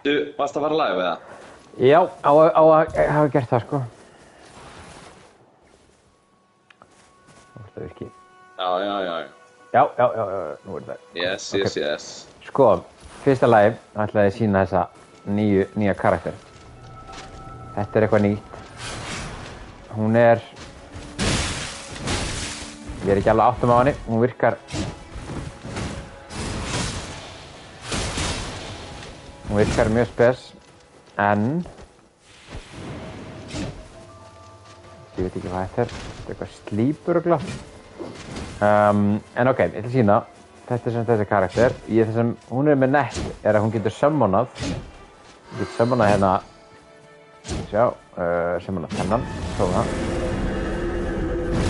Du, varst að fara live eða? Já, á að hafa gert það sko. Það virki. Já. Já, nú er það. Yes. Sko, fyrsta lagi ætlaði ég að sýna þessa nýja karakter. Þetta er eitthvað nýtt. Hún er... Ég er ekki alveg áttum á henni. Hún virkar... Hún virkar mjög spes, en... Ég veit ekki hvað þetta er. Þetta er eitthvað slípur og glatt. En ok, ég ætla að sýna. Þetta er sem þessi karakter. Það sem hún er með nett er að hún getur summonað. Hún getur summonað hérna... Sjá, summonað þennan. Svona.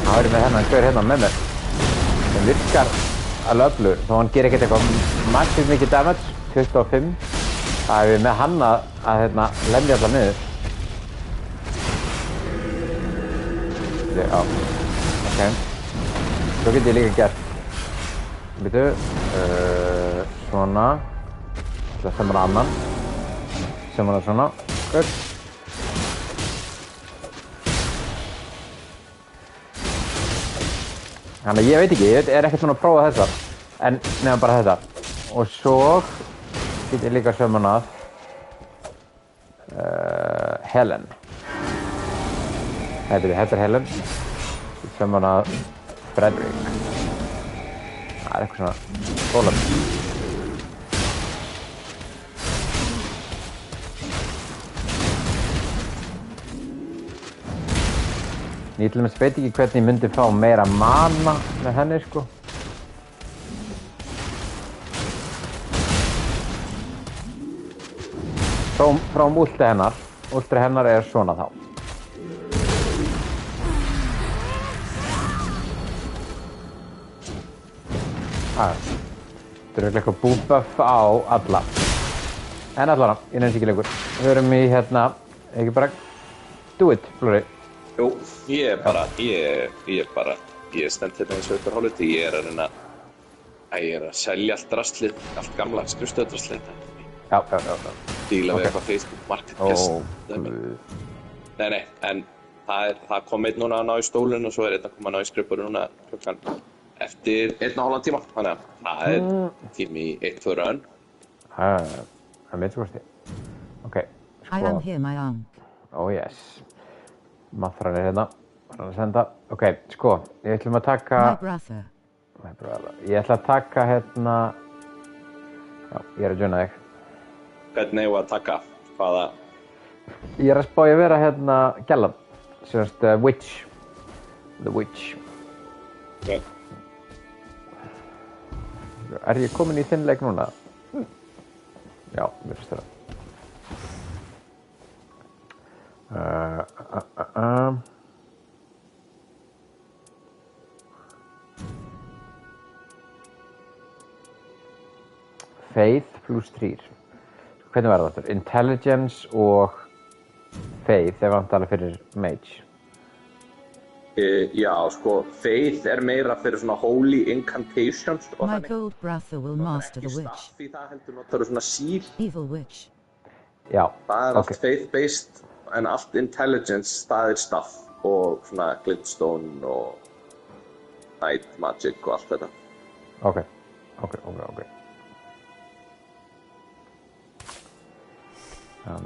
Það verður með hennan gaur hérna með mér. Sem virkar alveg öflugur. Þó hann gerir ekkert eitthvað massíft mikið damage. 25. Það er við með hann að hérna, lemja allar niður. Já, ok. Svo get ég líka gert. Býtu, svona. Ég ætla að summona annan. Summona svona. Good. Þannig að ég veit ekki, ég er ekkert svona að prófa þessar. En nefnum bara þetta. Og svo get ég líka summonað Helen. Þetta er Helen. Ég summonað Frederick. Það er eitthvað svona skólan. Ég til dæmis veit ekki hvernig ég myndi fá meira mana með henni sko. Frá últi hennar. Últi hennar er svona þá. Þetta er eitthvað búbuff á alla. En allavega, ég nefnst ekki lengur. Við erum í hérna, ekki bara do it, Flóri. Jú, ég stend hérna í sveitarhálfið. Ég er að selja allt draslið, allt gamla skrifstöðdraslið. Já. Díla við eitthvað Facebook Marketplace. Nei, en það kom einn núna að ná í stólinn og svo er einn að koma að ná í skrifborðið núna klukkan eftir 1,5 tíma. Þannig að það er tími í 1-2 raun. Það er mitt skosti. Ok, sko. I am here, my arm. Oh yes. Mathran er hérna. Hann að senda. Ok, sko. Ég ætlum að taka... My brother. Ég ætla að taka hérna... Já, ég er að joina þig. Hvernig eigum við að taka? Hvaða? Ég er að spá ég að vera hérna gælan. Sérst, Witch. The Witch. Ok. Er ég komin í þinn leik núna? Já, mér finnst það. Faith plus 3. Hvernig verður þetta? Intelligence og Faith er vantarlega fyrir Mage. Já, sko, Faith er meira fyrir svona Holy Incantations og My gold brother will master the witch. Í það heldur notar svona síl. Evil witch. Já, Það er allt Faith-based en allt Intelligence, það er staff og svona Glintstone og Night Magic og allt þetta. Ok.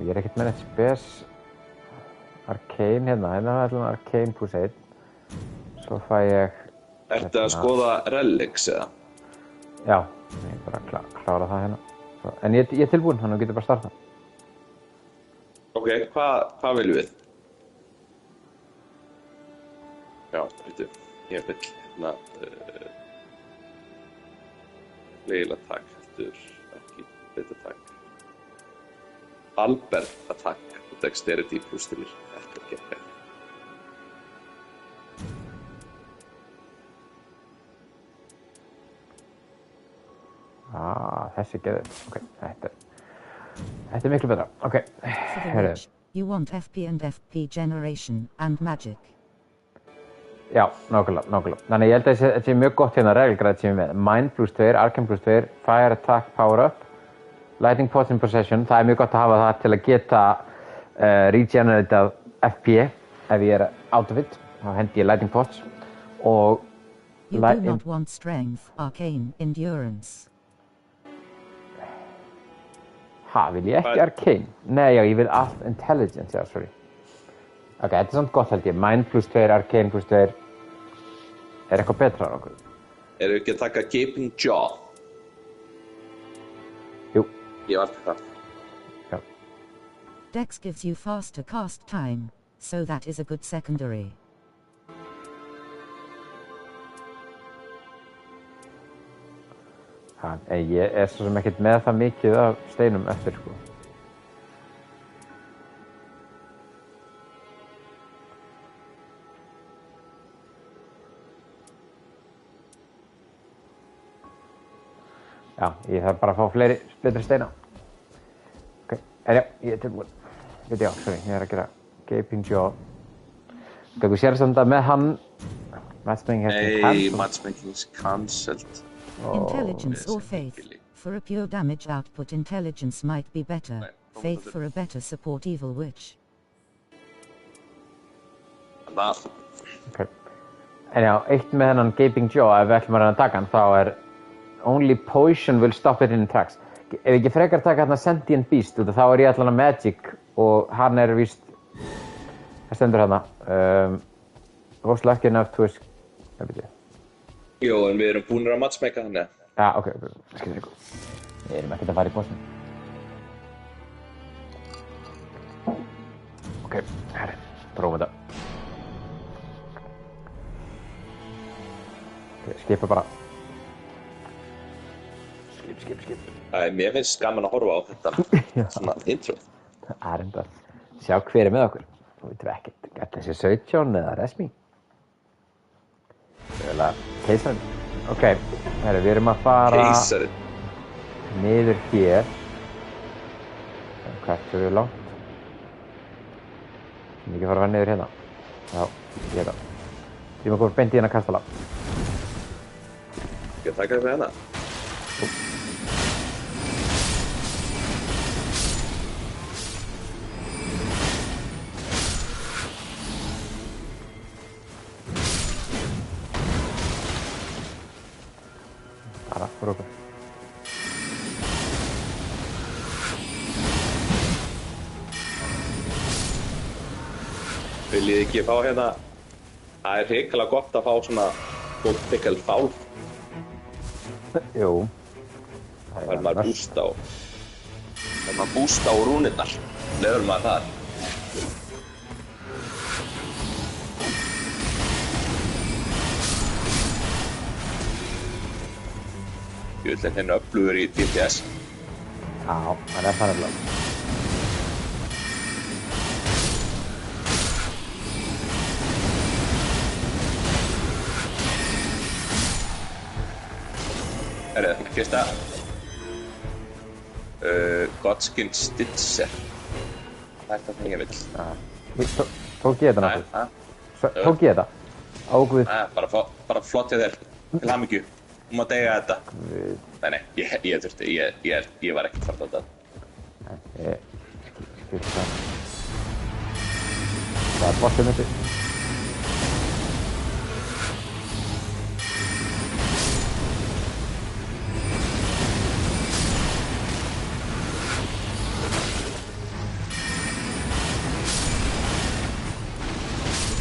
Ég er ekkert með neitt spes. Arcane hérna er allan Arcane plus 1. Svo fæ ég... Ertu að skoða Relics eða? Já, ég bara klára það hérna. Svo, en ég er tilbúinn, þannig að þú getur bara starta. Ok, hvað viljum við? Já, veitu, ég vil hérna... Leil attack heldur, ekki bit attack. Albert attack og dexterity plus 3. Þetta er ekki. Þessi geður. Ok, þetta er miklu betra. Ok, herru. You want FP and FP generation and magic. Já, nákvæmlega. Þannig ég held að þetta sé mjög gott hérna regelgræð sem við með. Mind plus 2, Arcane plus 2, Fire attack power up. Lightning Pots in Possession, það mjög gott að hafa það til að geta regeneratað FP ef ég out of it, þá hendi ég Lightning Pots og You do not want strength, arcane, endurance. Vil ég ekki arcane? Nei, já, ég vil allt intelligence, já, sorry. Ok, þetta samt gott held ég, mind +2, arcane +2. Eitthvað betra á okkur? Erum við ekki að taka Gaping Jaw? Jú. Ég valdi það. Já. Dex gives you faster cast time, so that is a good secondary. Ég svo sem ekkert með það mikið af steinum eftir, sko. Já, ég þarf bara að fá fleiri betri steina. Ok, já, ég tilbúin. Já, sorry, ég að gera Gaping Jaw. Ok, þú sér samt að með hann matchmaking has been cancelled. Nei, matchmaking is cancelled. Intelligence or faith. For a pure damage output, intelligence might be better. Faith for a better support evil witch. Það. Ok. En já, eitt með hennan Gaping Jaw, ef við ætlum að reyna að taka hann, þá only poison will stop it in tracks. Ef ekki frekar taka hérna Sentient Beast, þá ég allan að Magic og hann víst, það stendur hérna, was lucky enough to Jú, en við erum búinir að matchmaka hann, ja. Já, ok, skilur ykkur. Við erum ekkert að fara í bossinu. Ok, herri, prófum þetta. Ok, skipa bara. Skip. Mér finnst gaman að horfa á þetta, svona intro. Það reyndar. Sjá hver með okkur. Þú veitum ekkert, ætli þessi 17 eða Resmi. Eða keisarinn. Ok, herri, við erum að fara Keisarinn. niður hér. Hvert við langt? Ég ekki fara að vera niður hérna. Já, ég það. Ég má koma beint í hérna kastala. Skal ég taka það fyrir hérna? Bara, fyrir okkur. Viljið ekki fá hérna, það hrikalega gott að fá svona Tactical Foul. Jú. Það er maður bústa á rúnirnar. Leður maður þar. Ég vil henni öflugur í DPS. Já, það það nefnilega. Fyrsta Godskin Stitcher. Það er það sem ég vil. Tók ég þetta náttúrulega? Tók ég þetta? Águð. Bara flott hjá þér. Til hamingju. Þú mátt eiga þetta. Nei, ég þurfti, ég var ekkert fart á þetta. Nei, ég skilur það. Það er bossið myndi.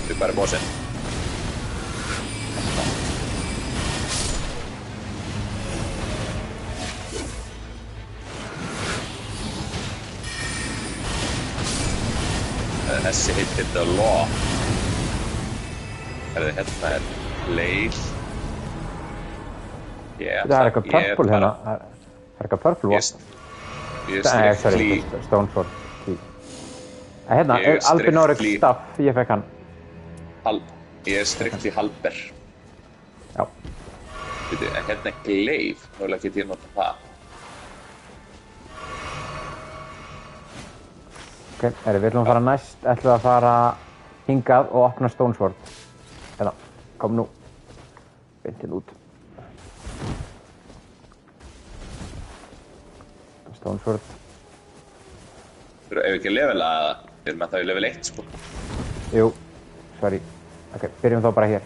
Við bara bossinn. Þessi heitir The Law. Hérna leið. Það er eitthvað purple hérna. Það er eitthvað purple watch. Nei, sorry, Stonesword key. Hérna, Albinoric Staff, ég fekk hann. Ég er strictly Halber. Já. Hérna er Glaive, nálega get ég nota það. Ok, við ætlum að fara næst, ætlum að fara hingað og opna Stonesword. Hérna, kom nú. Beintinn út. Stone Sword. Ef við ekki levela það, við erum alltaf í level 1, sko. Jú, sorry. Ok, byrjum þá bara hér.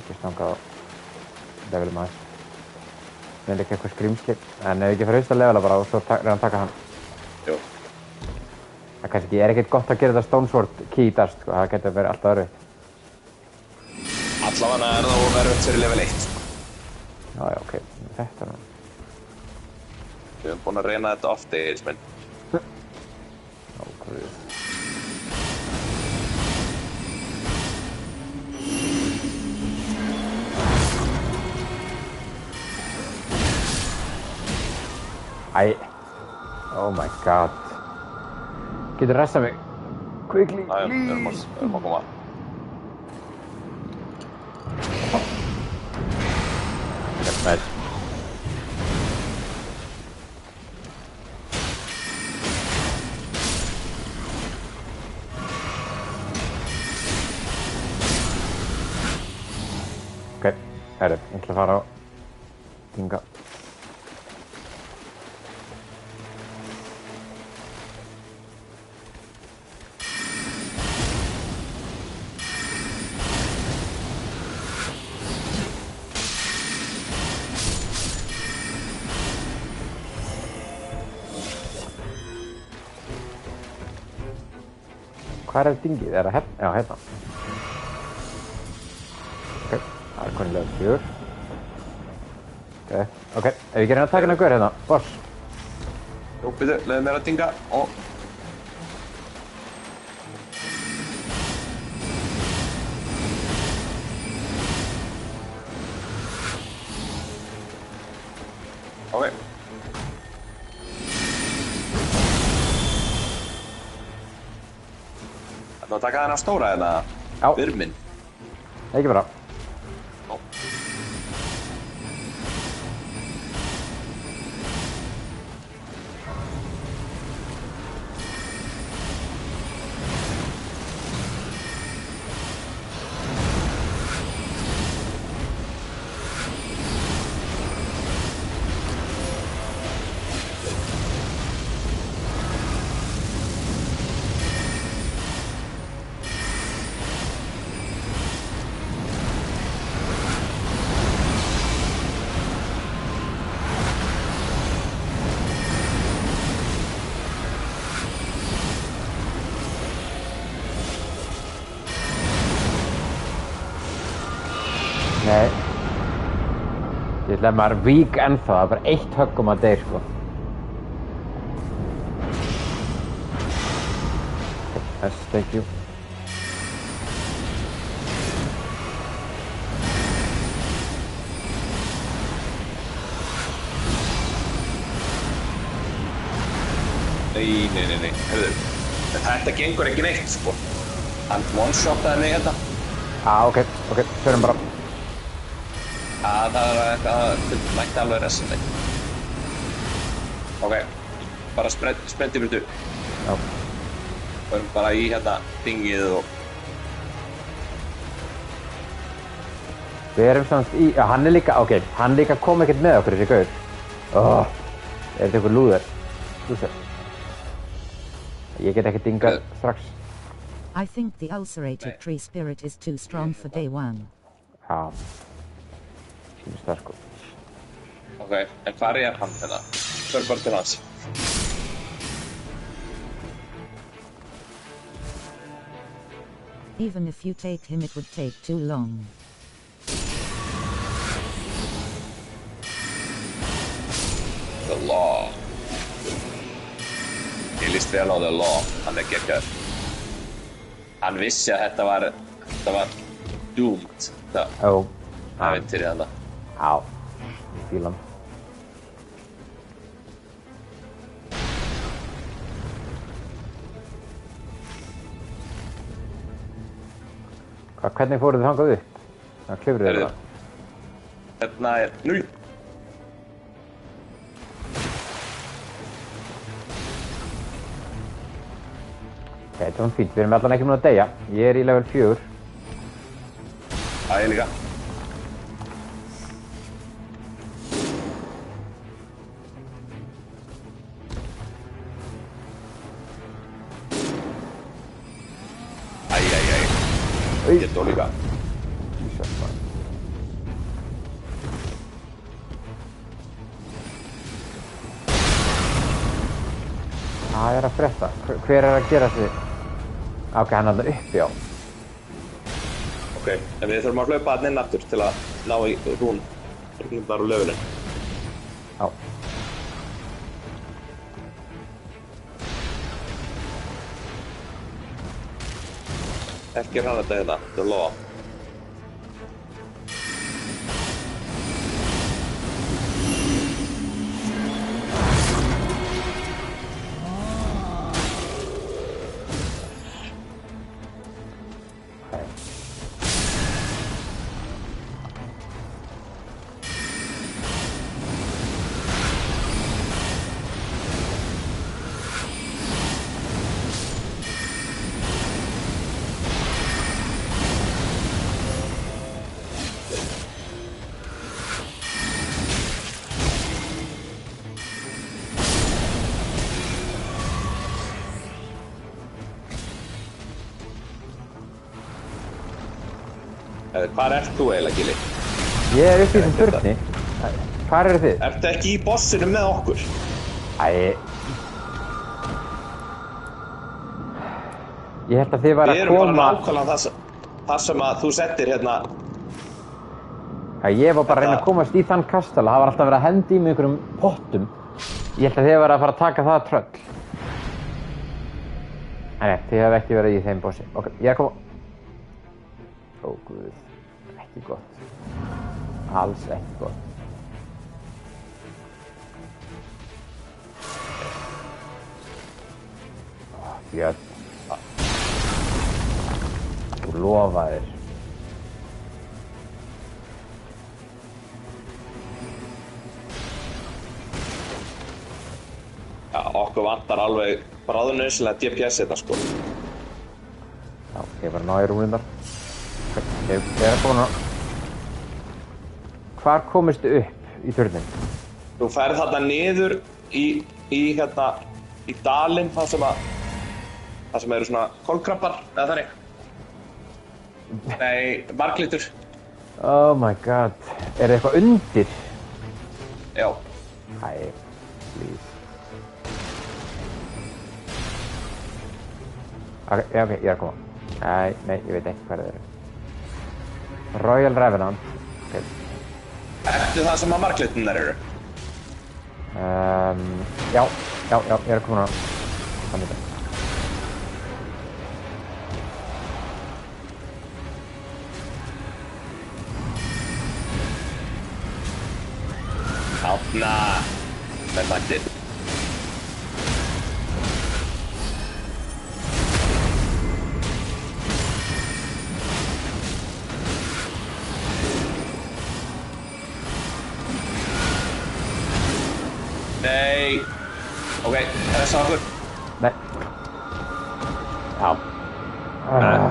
Ekki stangað á levelum aðeins. Við erum líka eitthvað skrýmsli, en ef við ekki fyrst að levela bara og svo reyna að taka hann. Jú. Það kannski er ekkert gott að gera þetta Stone Sword kýtast, sko. Það getur verið alltaf örfitt. Allavega er það að verða sér í level 1, sko. Já, ok, þetta er nú. Við erum búin að reyna þetta oft, Egilsmenn. Ókvæðið. Æ. Oh my god. Getur restað mig. Quickly, please. Við erum að koma. Nice. Ok, herru, ég ætla að fara á Dinga. Hvað er Dingið? Er það hérna? Já, hérna. Ok, það er konið level 4. Ok, ef við gerum að taka hennar gaur hérna, boss. Jú, byrju, leiðu mér að dinga og... Ok. Þetta var að taka þennan stóra hérna, virminn. Ekki bara. Ó. Nei. Ég ætla að maður vík ennþá, það er bara eitt höggum að deyr, sko. Yes, thank you. Nei. Hörðu, þetta gengur ekki neitt, sko. Hann one-shotaði mig hérna. Ok, förum bara. Það er eitthvað, mætti alveg ressa mig. Ok, bara sprendi burtu. Já. Förum bara í hérna dingið og... Við erum samt í, já, hann er líka, ok, hann líka kom ekkert með okkur þessi gaur. Er þetta einhver lúður? Ég get ekki dingað strax. I think the ulcerated tree spirit is too strong for day one. Já. Sýnist það, sko. Ok, en hvar er hann hérna? Förum bara til hans. Even if you take him, it would take too long. The Law. Ég líst vel á The Law, hann er geggjör. Hann vissi að þetta var doomed, það ævintýrið þarna. Já, fílan. Hvernig fóruð þið þangað upp? Það klifruð þið það? Hérna er... Nú! Ok, þetta var fínt. Við erum allan ekki múin að deyja. Ég er í level 4. Já, ég líka. Getur þú líka. Jesus, man. Það að frétta. Hver að gera sig? Ok, hann er alltaf uppi á. Ok, en við þurfum að hlaupa hann inn aftur til að ná í rún. Rúndar og löfulinn. Já. Ekki hann þetta hérna, þetta er lofa. Hvar ert þú eiginlega, Gilli? Ég er uppi í þessum turni. Hvar eru þið? Ertu ekki í bossinu með okkur? Æ. Ég held að þið var að koma... Við erum bara nákvæmlega það sem að þú settir hérna... Já, ég var bara að reyna að komast í þann kastala. Það var alltaf verið að hendi í mig einhverjum pottum. Ég held að þið var að fara að taka það tröll. Nei, þið hef ekki verið í þeim bossi. Ok, ég er að koma... Ó, guð. Ekki gott. Alls ekki gott. Björn. Þú lofaðir. Já, okkur vantar alveg bráðnauðsynlega DPS þetta sko. Já, ég var að ná í rúnindar. Ég er að koma ná. Hvar komistu upp í turnin? Þú ferð þarna niður í hérna, í dalinn, það sem eru svona kolkrabbar, eða þannig. Nei, marglitur. Oh my god. Er það eitthvað undir? Já. Æ, please. Ok, ég er að koma. Nei, ég veit ekki hvað það eru. Royal Revenant. Ok. Ertu það sem að marglitunar eru? Já, ég er að koma ná. Þannig það. Þarna, með mættir. Nei. Ok, er það okkur? Nei. Já.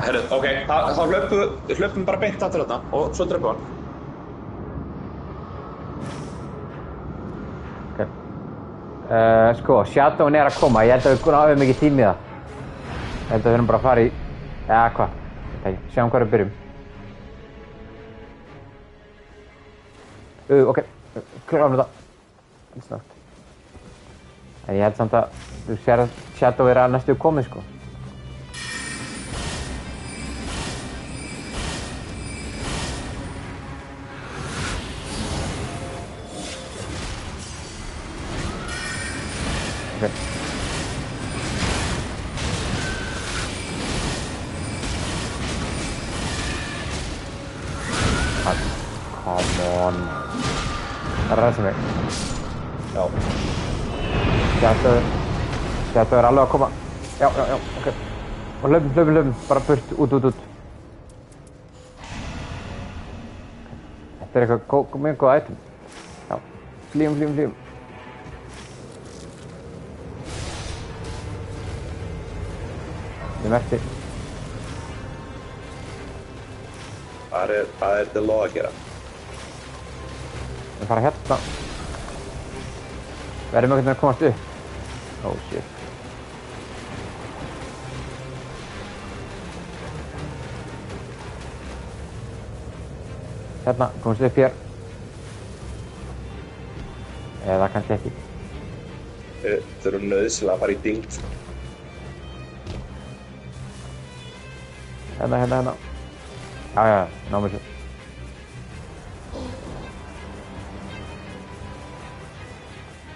Herru, ok, þá hlöpum bara beint aftur þarna og svo dröpum hann. Sko, Shadowin er að koma. Ég held að við hafum mikið tími í það. Ég held að við erum bara að fara í... Ja, hvað? Sjáum hvað við byrjum. Ok. Klárum þetta. Snart. En ég held samt að þú sér að Shadow er að næstu komið, sko. Ok. Come on. Það er ræðsum mig. Já. Shadow er alveg að koma. Já, ok. Og hlaupum, bara burt, út. Þetta er eitthvað mjög góð item. Já, flýjum. Ég merkti. Hvað er þetta loð að gera? Við fara hérna. Við erum einhvern veginn að komast upp. Oh shit. Hérna, komumst upp hér. Eða kannski ekki. Þau eru nauðsynlega að fara í ding. Hérna. Já, náum þessu.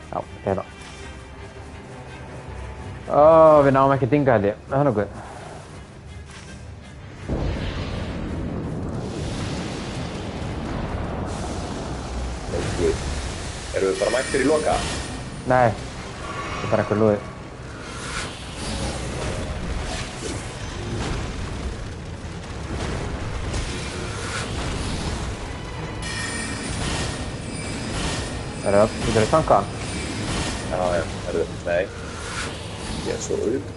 Já, hérna. Við náum ekki að dinga held ég. Það er nokkuð. Erum við bara mættir í loka? Nei, það er bara einhver lúði. Getur þið tankað hann? Já, nei. Ég er svo upp.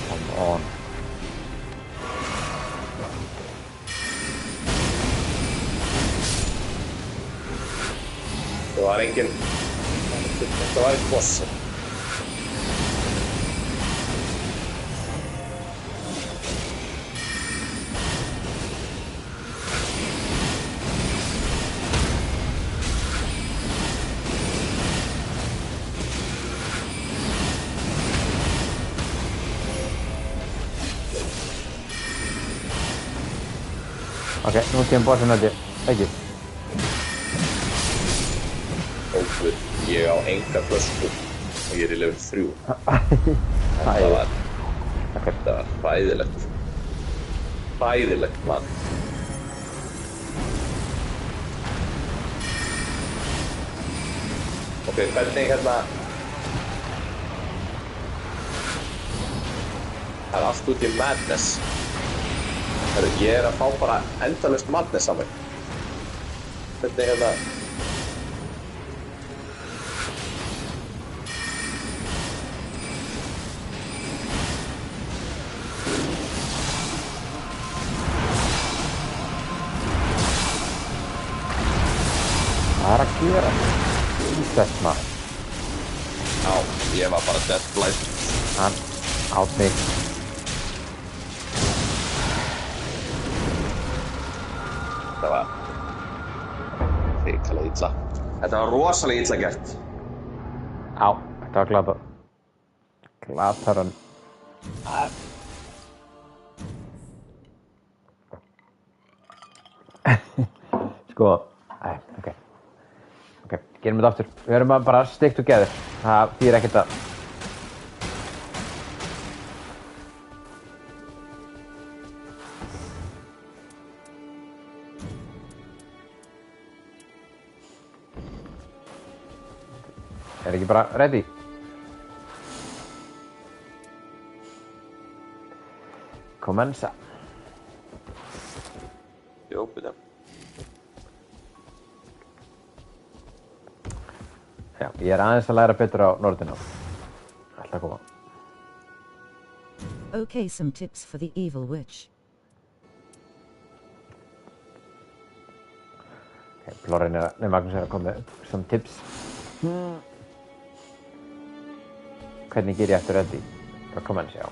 Come on. Það var engin... Þetta var ekki boss. Ok, nú kemur bossinn held ég. Ekki. Óguð, ég á enga flösku og ég er í level 3. Þetta var hræðilegt. Hræðilegt, mann. Ok, hvernig hérna... Það er allt út í madness. Ég er að fá bara endalaust madness á mig. Hvernig hérna... Hvað er að gera? Ísett maður. Já, ég var bara deadblind. Hann átt mig. Þetta var hrikalega illa. Þetta var rosalega illa gert. Á, þetta var glatað. Glatarun. Sko, ok. Ok, gerum þetta aftur. Við erum bara stick together. Það þýðir ekkert að... Er ekki bara ready? Commensa. Jó, byrja. Já, ég er aðeins að læra betur á Norðurná. Alltaf að koma. Okay, some tips for the evil witch. Okay, Blorrin er að... Nei, Magnús er að koma með some tips. Hvernig ger ég eftir ready? Bara Commensa, já.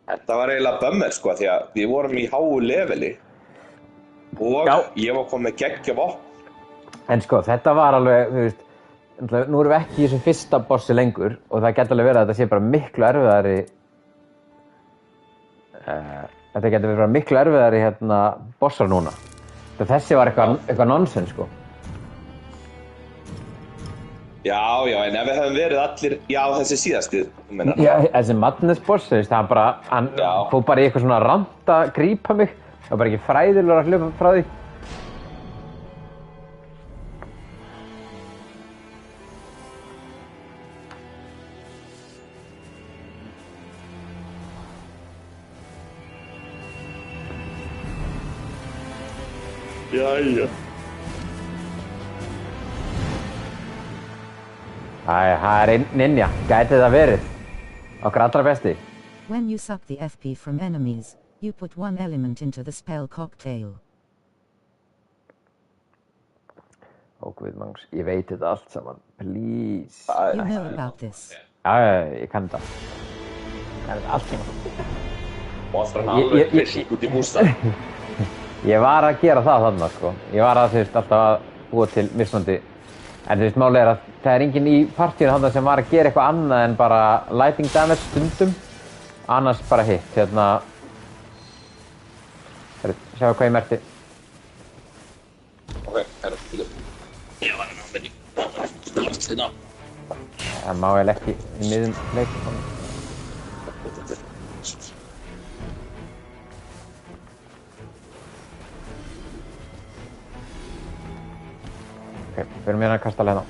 Þetta var eiginlega bummer sko, því að við vorum í háu leveli og Já. ég var komið með geggja vopn. En sko, þetta var alveg, þú veist, nú erum við ekki í þessum fyrsta bossi lengur og það geti alveg verið að þetta sé bara miklu erfiðari þetta geti verið bara miklu erfiðari hérna bossar núna. Þessi var eitthvað nonsens sko. Já, en ef við hefum verið allir, já þessi síðasti, þú meina. Já, þessi madness boss, þú veist, hann Já. fór bara í eitthvað svona rant að grípa mig Og bara ekki fræðilegur að hljópa frá því. Jæja. Það ninja. Gæti það verið. Okkar allra besti. When you suck the FP from enemies, you put one element into the spell cocktail. Guðmangs, ég veit þetta allt saman. Please. You know about this. Ég kann þetta. Ég kann þetta allt saman. Og alltaf alveg krisk út í bústað. Ég var að gera það þarna, sko. Ég var að, alltaf að búa til mismunandi. En málið að það enginn í partíinu þarna sem var að gera eitthvað annað en bara lighting damage stundum. Annars bara hitt, Sjáu hvað ég merkti. Ok, bíddu. Ég var með í start hérna. Það má eiginlega ekki í miðjum leik. Ok, fyrir mér að kasta hérna.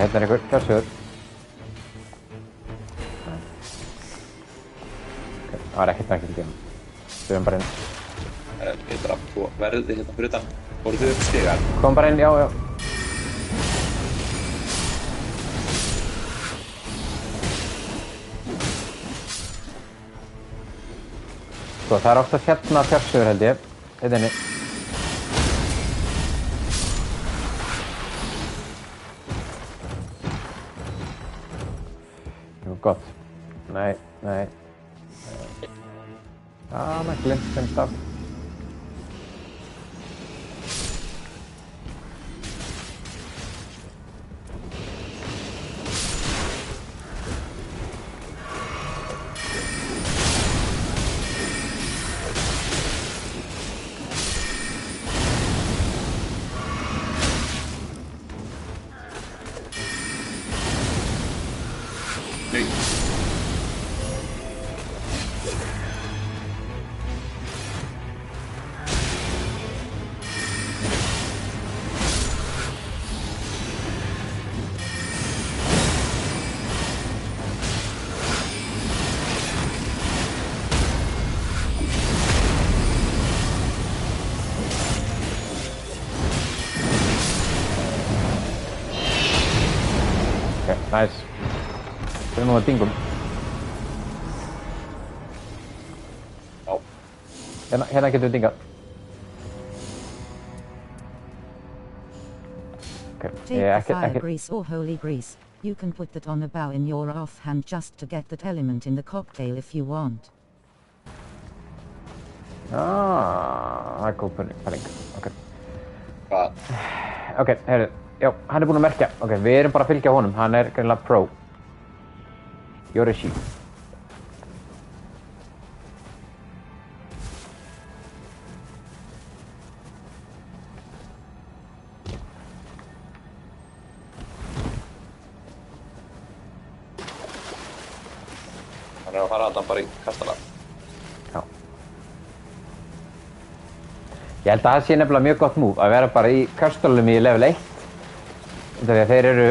Hérna einhver kjörsugur. Ok, það var ekkert nægt í tíma. Við bara inn. Ég draf tvo verði hérna fyrir utan. Voru þið upp stigar? Kom bara inn, já. Sko, það er oftast hérna kjörsugur held ég. Hérna inni. Gott. Nei. Maður glimt sem staf. Nice. Fyrir nú að dingum. Já. Hérna getum við dingað. Take the fire grease or holy grease. You can put that on a bow in your offhand just to get that element in the cocktail if you want. Það er góð pæling. Ok. Hvað? Ok, heyrðu. Já, hann er búinn að merkja. Ok, við erum bara að fylgja honum. Hann er greinilega pro. Yorishi. Hann er að fara að bara í kastala. Já. Ég held að það sé nefnilega mjög gott move að vera bara í kastalum í level 1. Því að þeir eru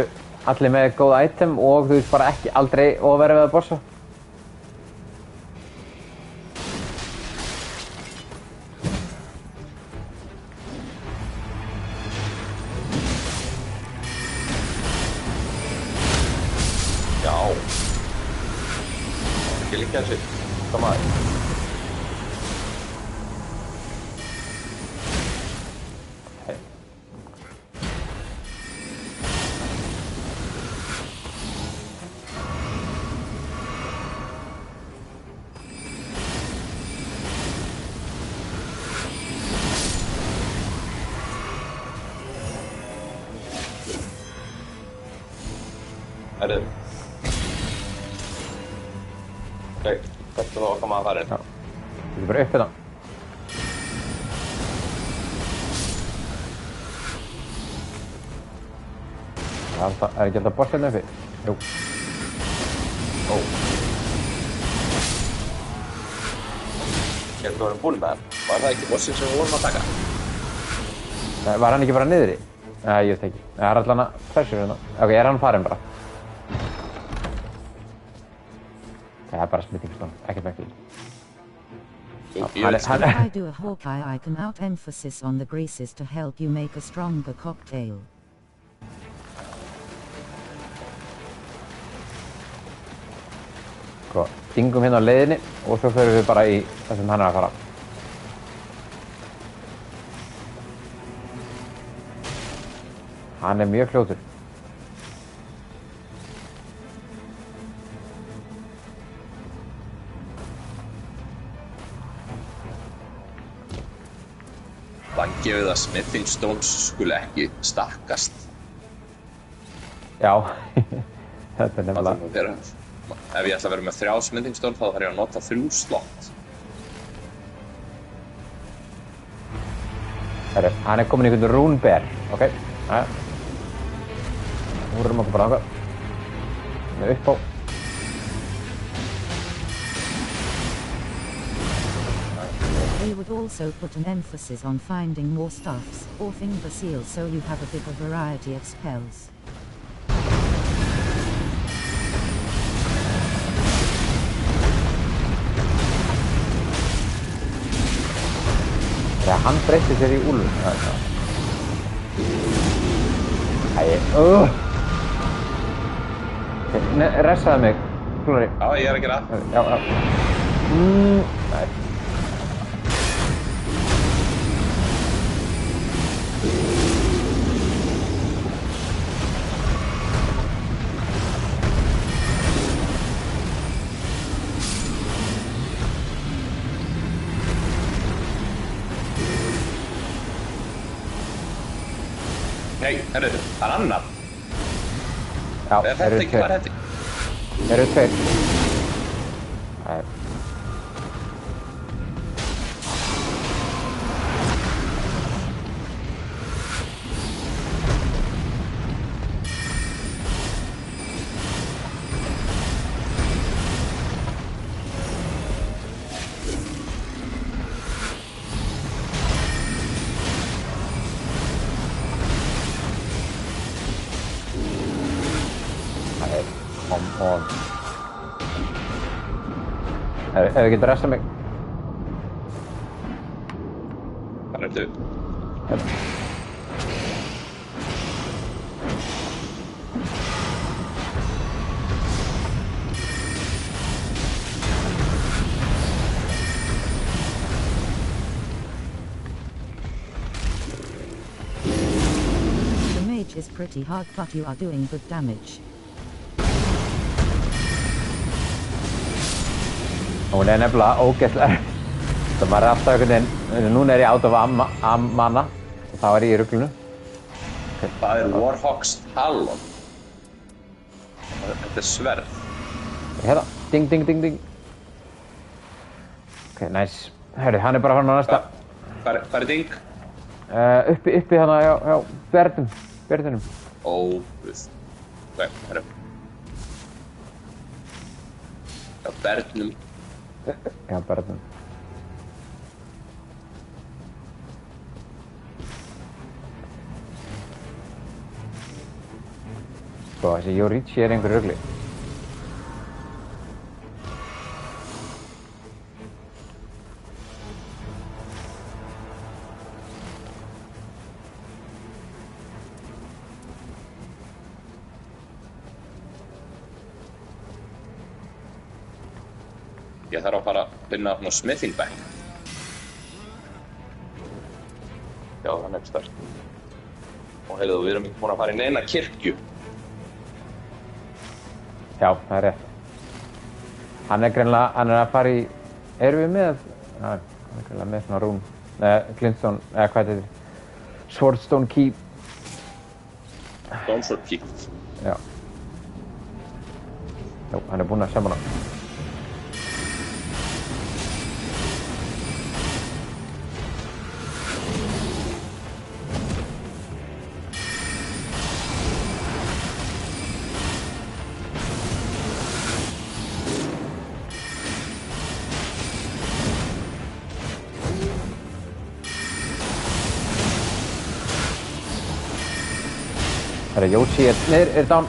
allir með góð item og þú veist bara ekki aldrei ofverið við að bossa. Já. Ekki líka þessu. Koma að. Herru. Ok, þetta þá að koma að fara inn. Já. Þetta bara upp hérna. Það ekki alltaf boss hérna uppi? Jú. Ó. Ég held að við erum búin með hann. Var það ekki bossinn sem við vorum að taka? Nei, var hann ekki bara niðri? Nei, ég veit ekki. Það allan að pressure hérna. Ok, hann farinn bara? Það bara smithingstone, ekkert merkilegt. If I do a Hawkeye, I can out emphasis on the greases to help you make a stronger cocktail. Sko, stingum hérna á leiðinni og svo förum við bara í það sem hann að fara. Hann mjög fljótur. Vangi við að smithing stones skuli ekki stakkast. Já, þetta nefnilega. Ef ég ætla að vera með 3 smithing stone þá þarf ég að nota 3 slott. Herru, hann komin í einhvern rune bear, ok? Jæja. Nú rúum okkur bara þangað. Með upp á. We would also put an emphasis on finding more stuffs, or finger seals so you have a bigger variety of spells. Já, hann breytti sér í úlf. Ressaði mig, Flóri. Já, ég að gera það. Já. Nei. Nei, herru, það annar. Já, Þetta ekki, hvað þetta? Eru tveir. Nei. Ef við getum restað mig. Hvað ertu? Hérna. The mage is pretty hard, but you are doing good damage. Hún nefnilega ógeðslega. Það maður alltaf einhvern veginn, núna ég out of mana og þá ég í ruglunu. Það Warhawks Talon. Þetta sverð. Hérna, ding, ding, ding, ding. Ok, nice. Herri, hann bara farin á næsta. Hvað ding? Uppi hana, já, berðunum. Guð. Ok, herru. Já, berðnum. Já, berðunum. Sko, þessi Yorichi einhver rugli. Ég þarf að fara að finna svona smithing bank. Já, það er stærst. Og heyrðu, við erum ekki búin að fara í neina kirkju. Já, það er rétt. Hann er greinilega að fara í... Erum við með... Já, hann er greinilega með svona rún. Glintstone, eða hvað þetta er? Swordstone Key. Stonesword Key. Já. Jú, hann búinn að summona. Herra, Yoshi er down.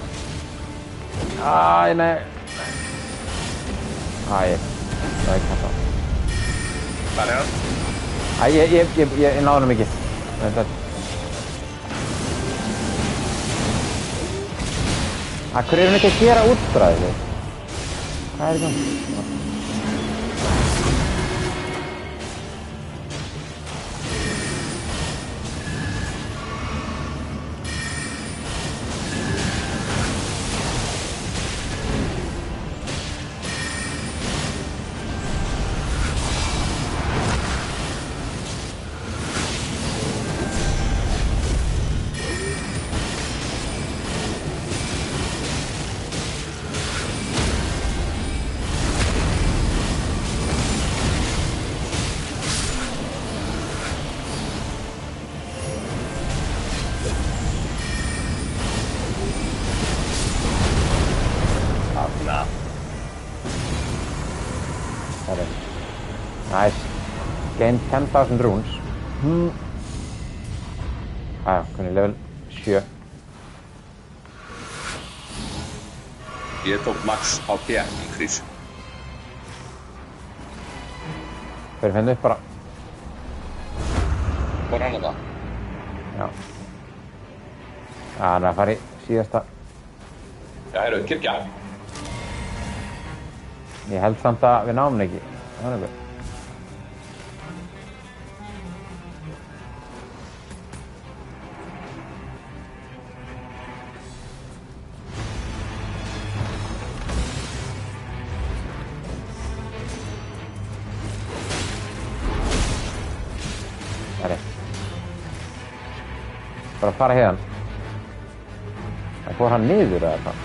Æ, nei. Æ, það er kassa. Hvar er hann? Æ, ég náði hann ekki. Akkur er hann ekki að gera útbræðið? Hvað er það? Nice. Gain 10,000 runes. Hvernig level 7. Ég tók max HP increase. Fyrir henni upp bara. Hvor hann það? Já. Hann er að fara í síðasta. Já, heyrðu, kirkja. Ég held samt að við náum hann ekki. Það er eitthvað. Bara að fara hérna. Það fór hann niður eða hvað?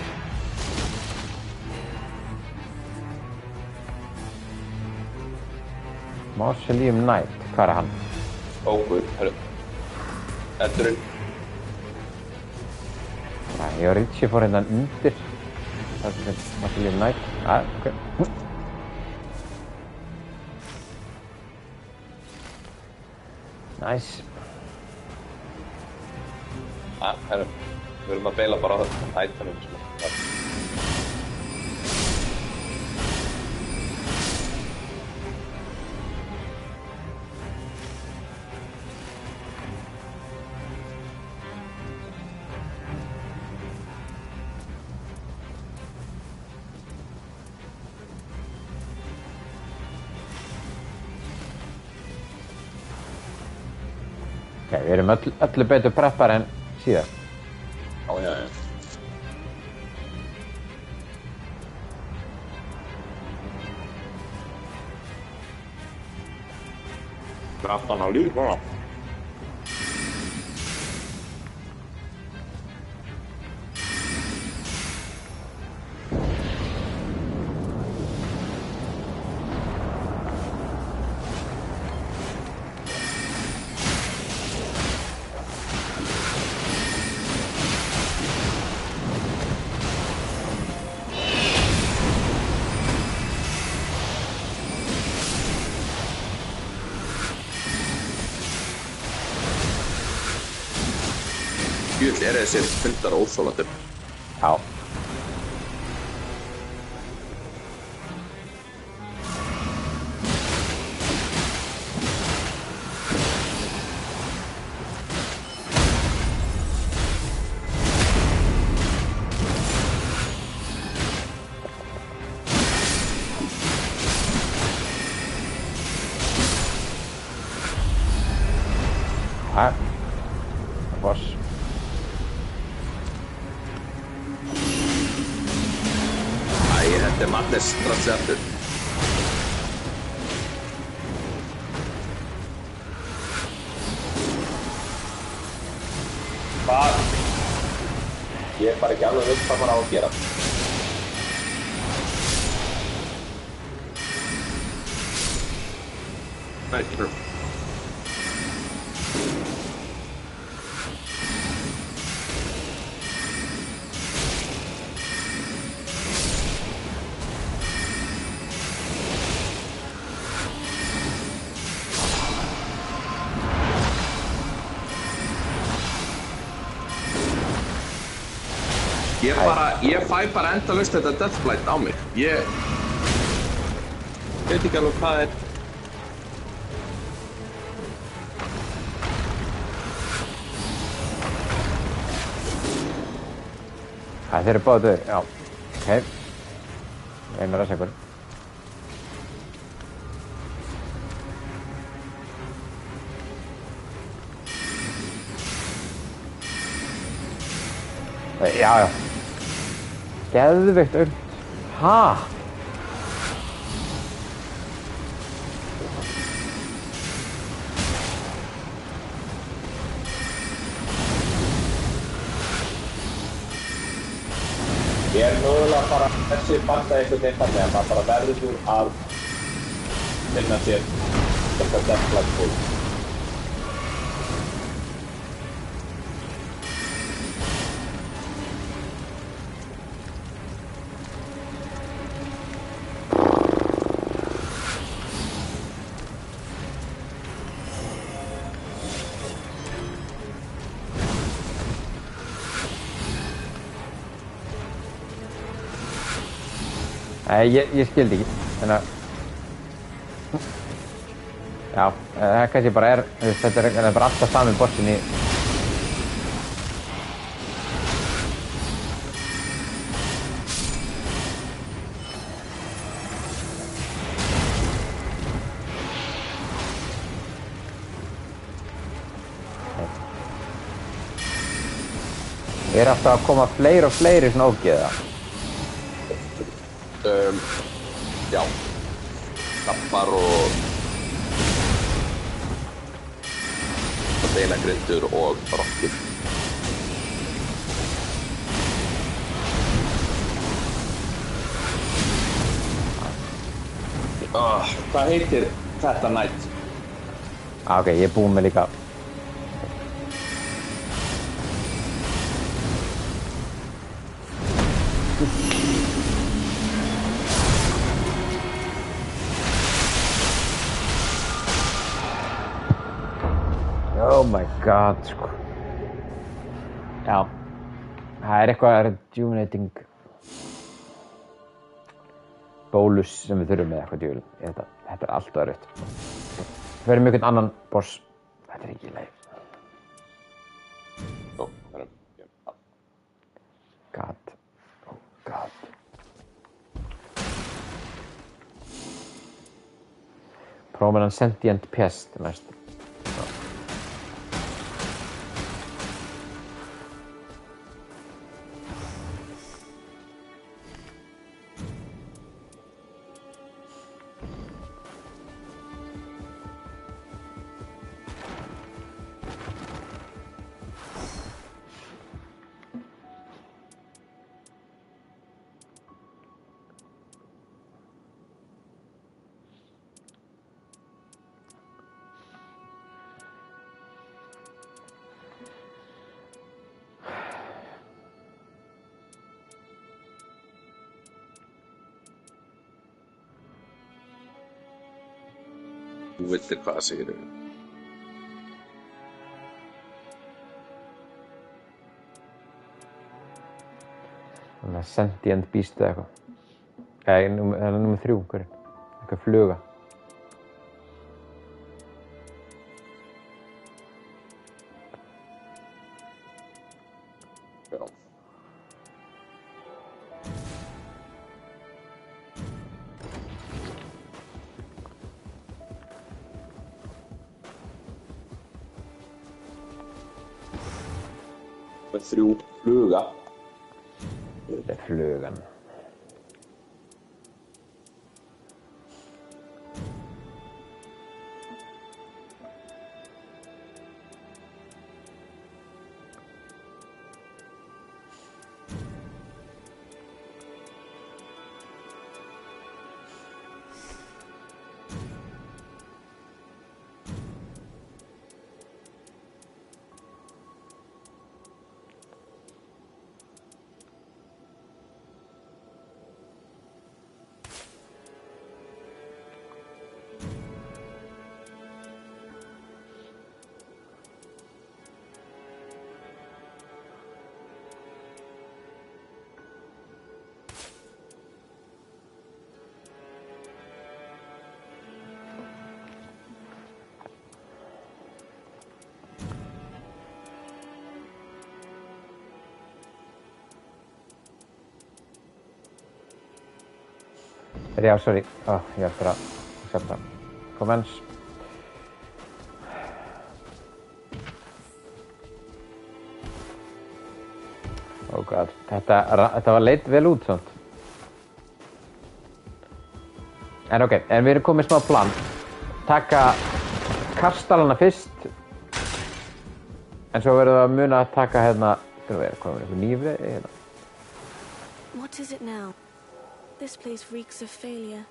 Mausoleum Knight, hvað er hann? Ó, guð, hörru. Eldurinn. Ég og Richie fór hérna undir. Það er Mausoleum Knight. Ok. Nice. Herru, við erum að beila bara á þetta itemum sem það. Ok, við erum öllu betur preppar en síðast. Já, já, já. Graftan á líf bara. Djúvill er þessir hundar óþolandir. Já. Boss. Þetta er madness strax aftur. Hvað? Ég er bara ekki alveg viss hvað maður á að gera. Nei, trú. Ég fæ bara endalaust þetta Deathblight á mig. Ég veit ekki alveg hvað er. Þeir eru báðir döðir, já. Ok. Reynir að ræsa ykkur. Já. Geðveikt aumt. Ha? Ég mögulega bara þessi banda einhvern veginn þannig að maður bara verður að finna sér eitthvað Deathblight fólk. Nei, ég skildi ekki, þannig að... Já, það kannski bara er, þetta er bara alltaf sami bossin í... Er alltaf að koma fleiri og fleiri svona ógeða? Já, kappar og beinagrindur og rottur. Hvað heitir þetta nætt? Ok, ég er búinn með líka. Oh my god, sko. Já, það er eitthvað rejuvenating bólus sem við þurfum með eitthvað djúvel. Þetta er allt öðrugt. Við verðum einhvern annan boss. Þetta er ekki í lagi. God. Oh god. Prófum hann sentient pest næst. Þú vildir hvað segirðu? Þannig að sentient beast eða eitthvað. Það er númer 3, hverju? Eitthvað fluga. Já. Með 3 fluga. Þetta er flugan. Já, sorry. Ég eftir að setja comments. Oh god, þetta var leit vel út samt. En ok, en við erum komið smá plan. Taka kastalana fyrst. En svo verðum við að muna að taka hérna, hvað er einhver nýfri hérna. What is it now? This place reeks of failure.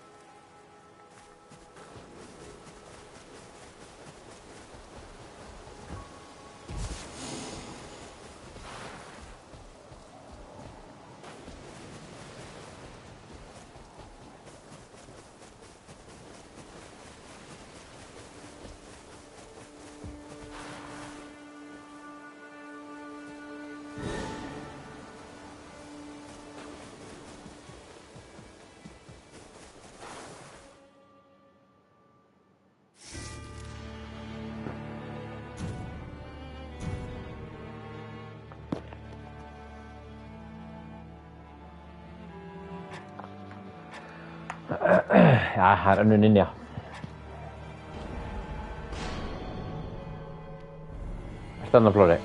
Já, það er önnur ninja. Stanna Flóri.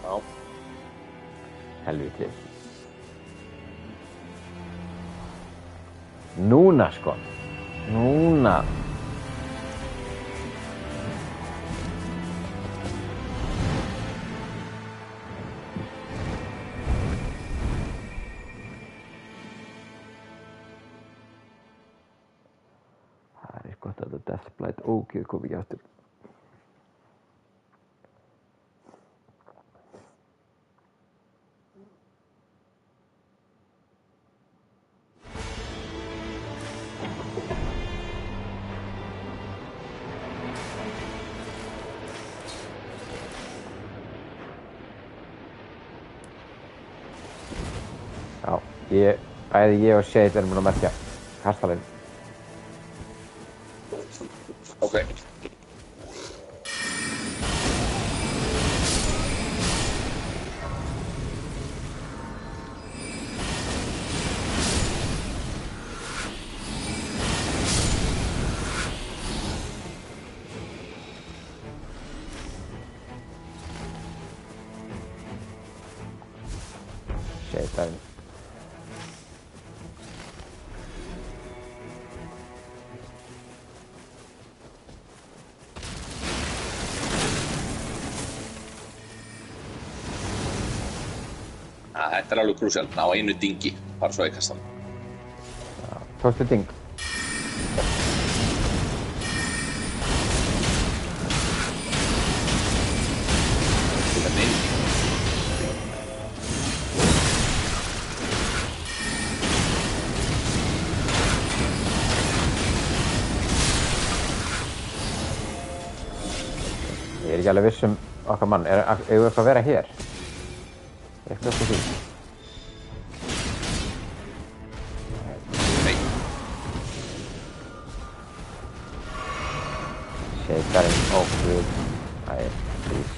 Já. Helvítið. Núna sko. Núna. Gott að þetta Deathblight ógeð kom ekki aftur. Já, bæði ég og Shade erum búin að merkja kastalinn. Ok. Shade Þetta alveg krúsjál, á einu dingi, bara svo í kastan. Tókstu ding? Þetta er einu. Ég er ekki alveg viss okkar mann. Eigum við eitthvað að vera hér? Eitthvað upp á því. Nei. Shakerinn, guð. Please.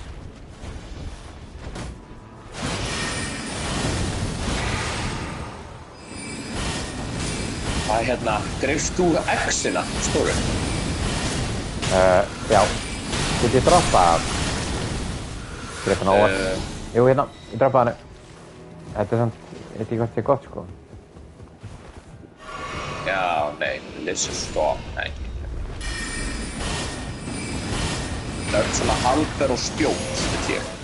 Það hérna, greifst þú X-ina, stóru? Já. Get ég droppa Greifinn á óvart? Jú, hérna, ég droppaði hann. Þetta er samt, ég veit ekki hvort þetta er gott, sko. Já, nei, leysa stopp, nei. Það er svona halber og spjót, veit ég.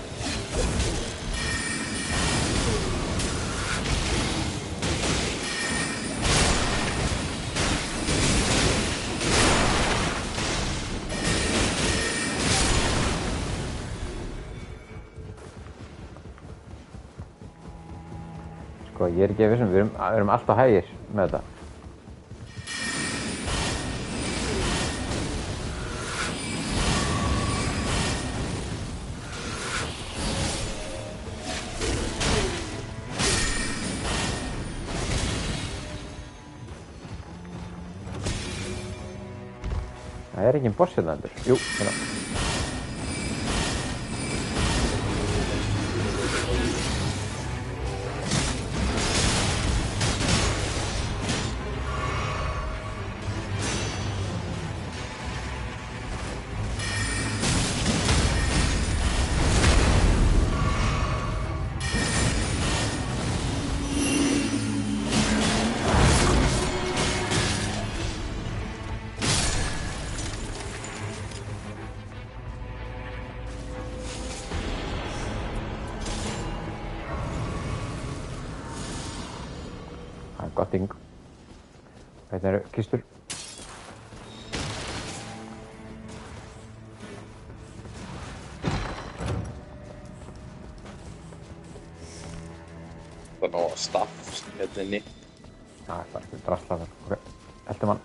Sko, ég er ekki vissum, við erum alltaf hægir með þetta. Það er engin boss hérna endur. Jú, hérna. gott ding. Hérna eru kistur. Það er ná staff hérna inni. Já, það er bara eitthvað drasla þar. Ok, eltum hann.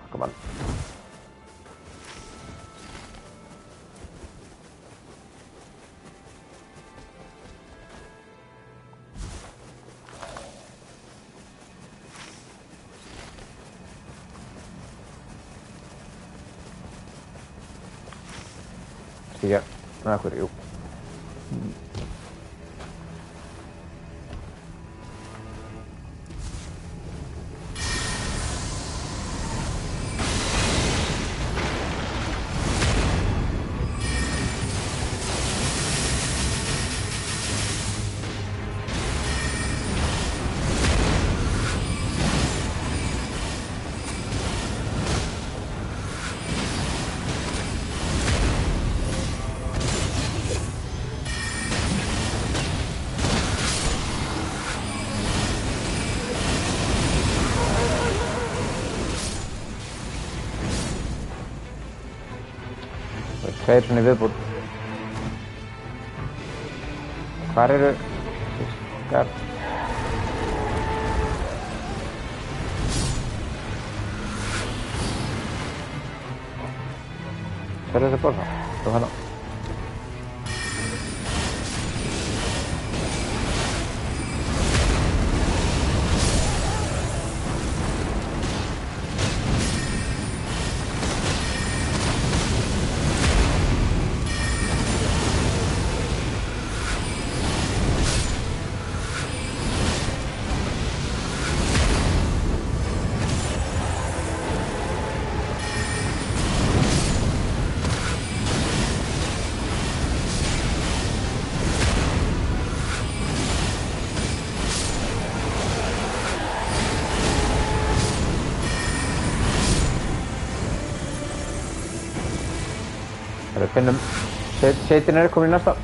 Takkum hann. Stíga með okkur, jú. Tveir svona í viðbúr. Hvar eru fiskar? Hver er þessi borða? Þú hérna. Við finnum Seitin er komin í næsta.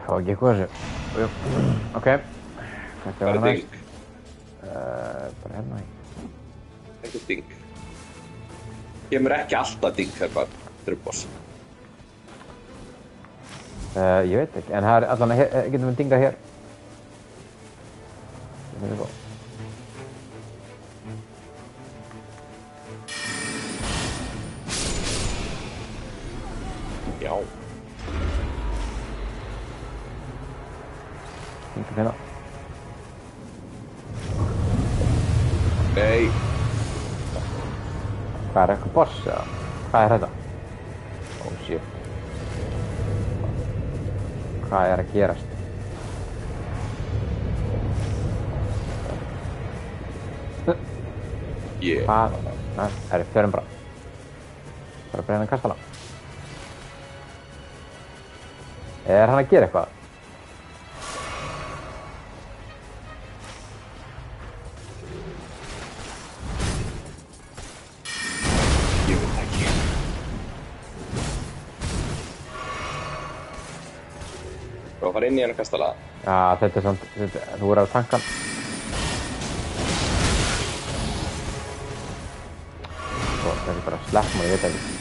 Það var ekki eitthvað þessu. Ok. Hvað er ding? Bara hérna í. Ekki ding. Kemur ekki alltaf ding hérna fyrir boss. Ég veit ekki, en það er allan að getum við dingað hér. Það er góð. Já. Dingað hérna. Nei. Hvað er eitthvað boss eða? Hvað er þetta? Oh shit. Hvað er að gerast? Hvað? Nei, förum bara. Bara að brenna kastala. Er hann að gera eitthvað? Ég veit ekki. Þú að fara inn í hennar kastala? Já, þetta er samt, þú er á tankan. Þetta er bara sleppmál, ég veit ekki.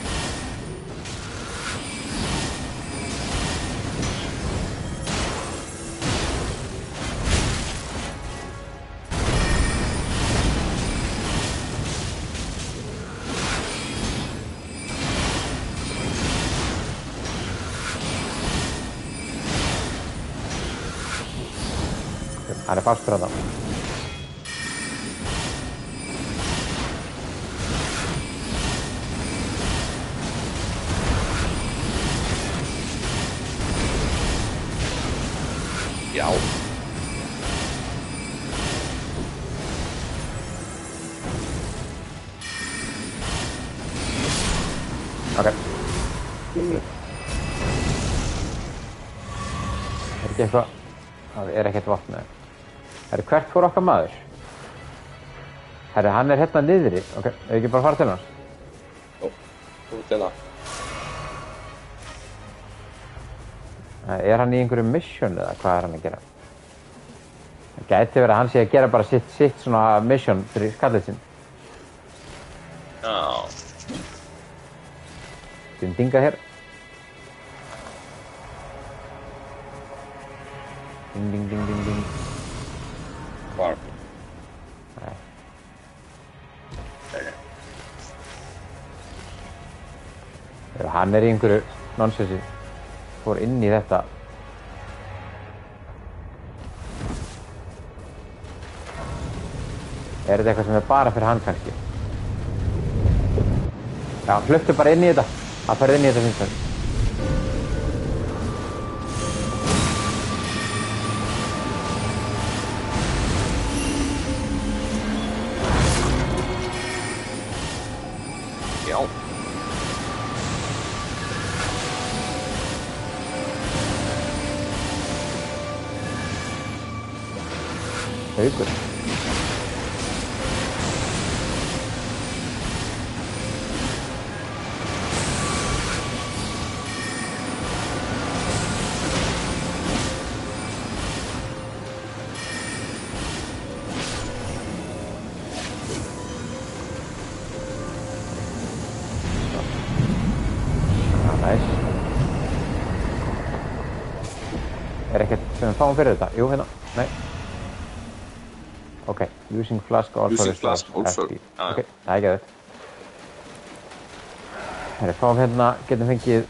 Hann er fastur að það. Ok. Ekki eitthvað... Það ekkert vatn með. Hvert fór okkar maður? Hann hérna niðri. Ok, hefur ekki bara farið til hans? Jú, þú til það. Hann í einhverju mission eða hvað hann að gera? Það gæti verið að hann sé að gera bara sitt svona mission fyrir skallið sinn. Já. Dinga hér. Ding. Hvar? Nei. Hann í einhverju nonsensi. Fór inn í þetta. Þetta eitthvað sem bara fyrir hann kannski? Já, hlöptu bara inn í þetta. Það ferði inn í þetta finnst það. Já. Haukur. Ekkert sem við fáum fyrir þetta? Jú, hérna. Nei. Ok, using flask also. Using flask also. Ok, það ekki þetta. Fáum hérna, getum fengið...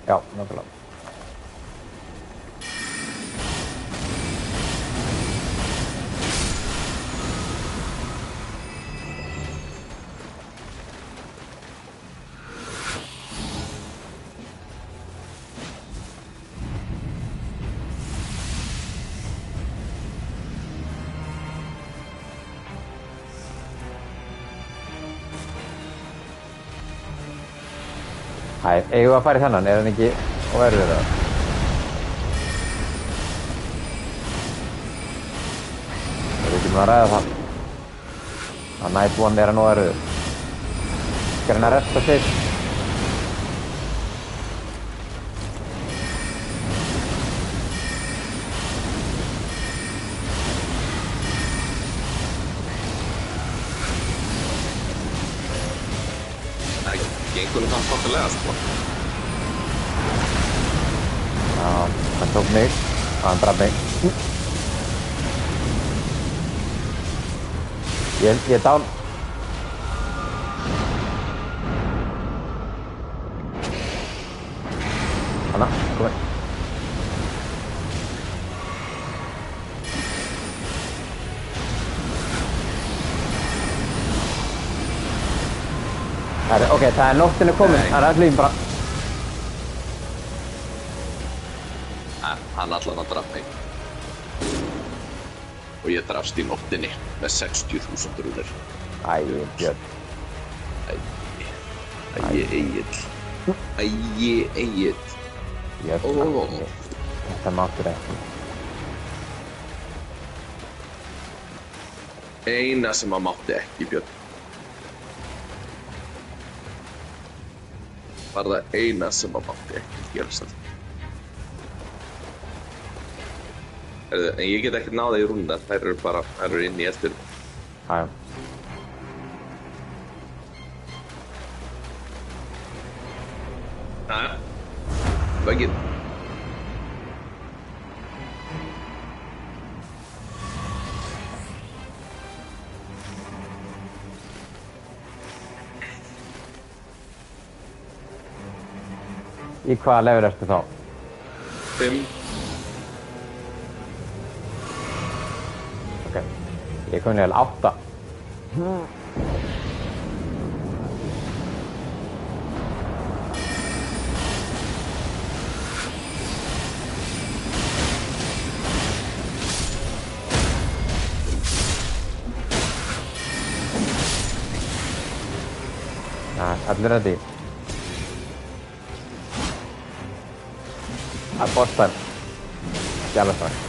Já, náttúrulega. Eigum við að fara í þennan? Hann ekki óerfiður það? Við ekki að ræða það. Night One hann óerfiður. Skal hann að resta sig? Gengur það þokkalega, sko. Já, hann tók mig. Hann draf mig. Ég er down. Hanna, kom inn. Ok, það nóttin komin. Það allir bara... Hann allan að draf mig. Og ég drafst í nóttinni með 60.000 rúnir. Björn. Egill. Björn. Þetta máttur ekki. Eina sem að mátti ekki, Björn. Var það eina sem að mátti ekki gerast þetta. En ég get ekkert náða í rúnnar, þær eru inni eftir. Jájá. Jájá. Vegginn. Í hvaða level ertu þá? 5. Ok. Ég er komin í level 8. Allir ready. að boss time. Ekki alveg strax.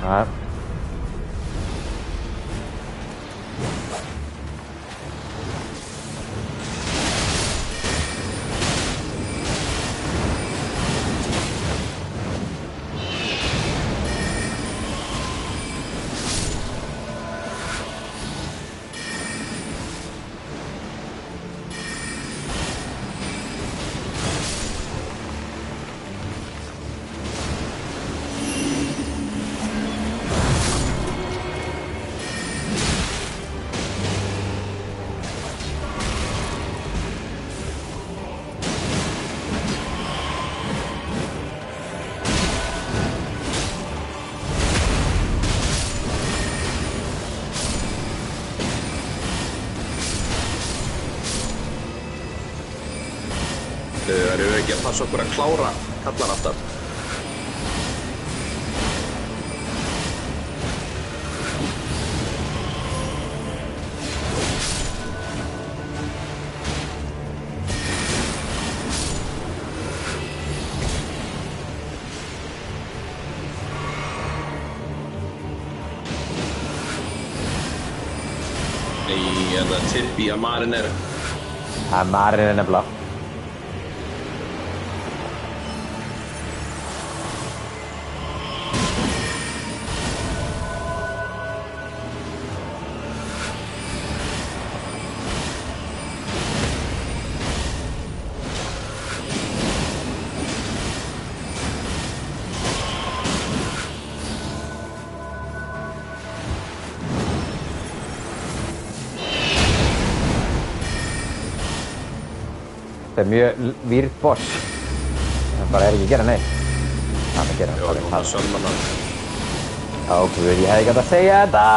Nej. Erum við ekki að passa okkur að klára kallan alltaf? Nei, þetta tippi að Marin er... Það Marin er nefnilega. Þetta er mjög výrt boss. Það bara er ekki að gera neitt. Það er að gera. Jó, núna sölman hann. Ó, guð, ég hefði ekki átt að segja þetta!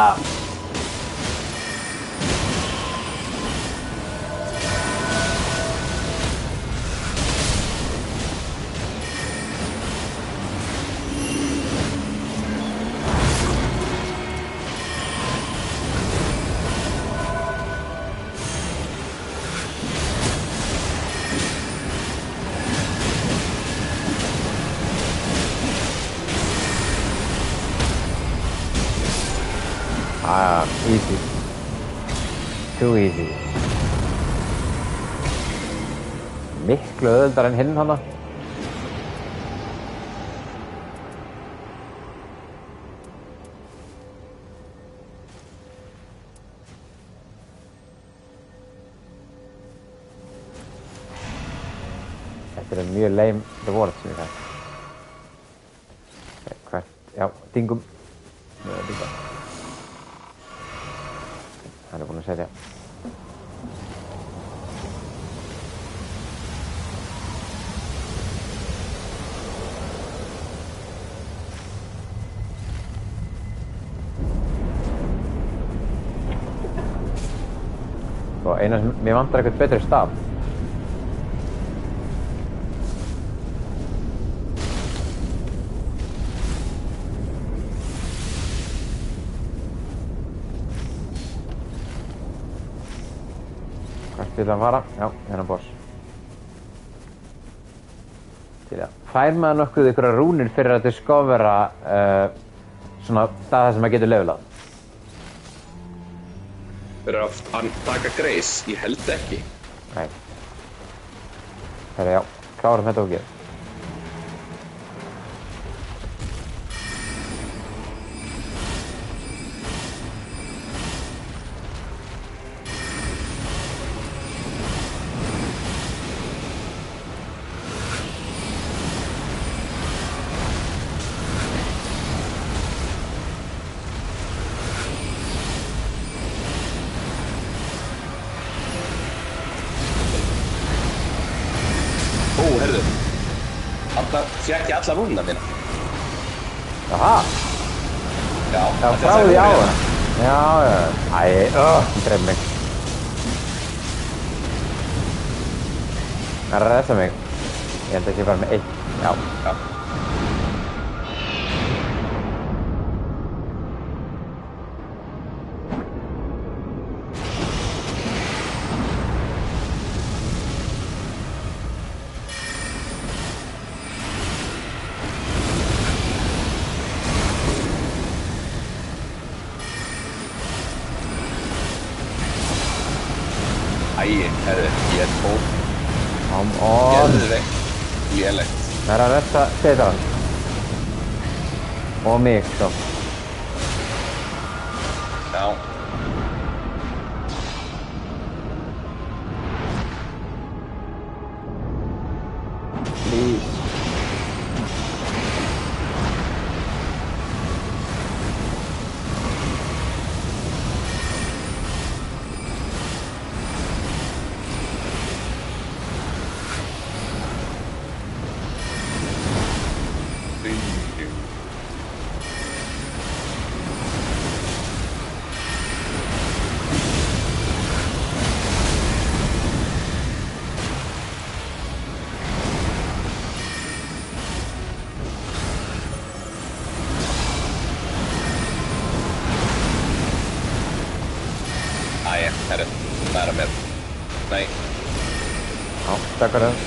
Easy. Too easy. Miklu auðveldar en hinn hana. Þetta er mjög lame reward sem ég fæ. Hvert? Já, dingum. Hann er búinn að setja. Svo eina sem mér vantar eitthvað betri staf. Hvert vil hann fara? Já, hérna boss. Til að fær maður nokkuð ykkur rúnir fyrir að discovera svona staða sem maður getur levelað. Fyrir að taka Grace? Ég held ekki. Nei. Herra, já, klárum þetta og gerum. Fékk ég alla rúnina mína. Jaha. Já. Það frá því á það. Já, já. Æ, hún dreif mig. Það er að resa mig. Ég held að ég bara með 1. Já. Já. Herðu, ég tók Come on. geðveikt lélegt. Það er að resta Steitaran. Og mig, svo. Já. Please. Æja, herru, næra mér. Nei, Já, stökkar það.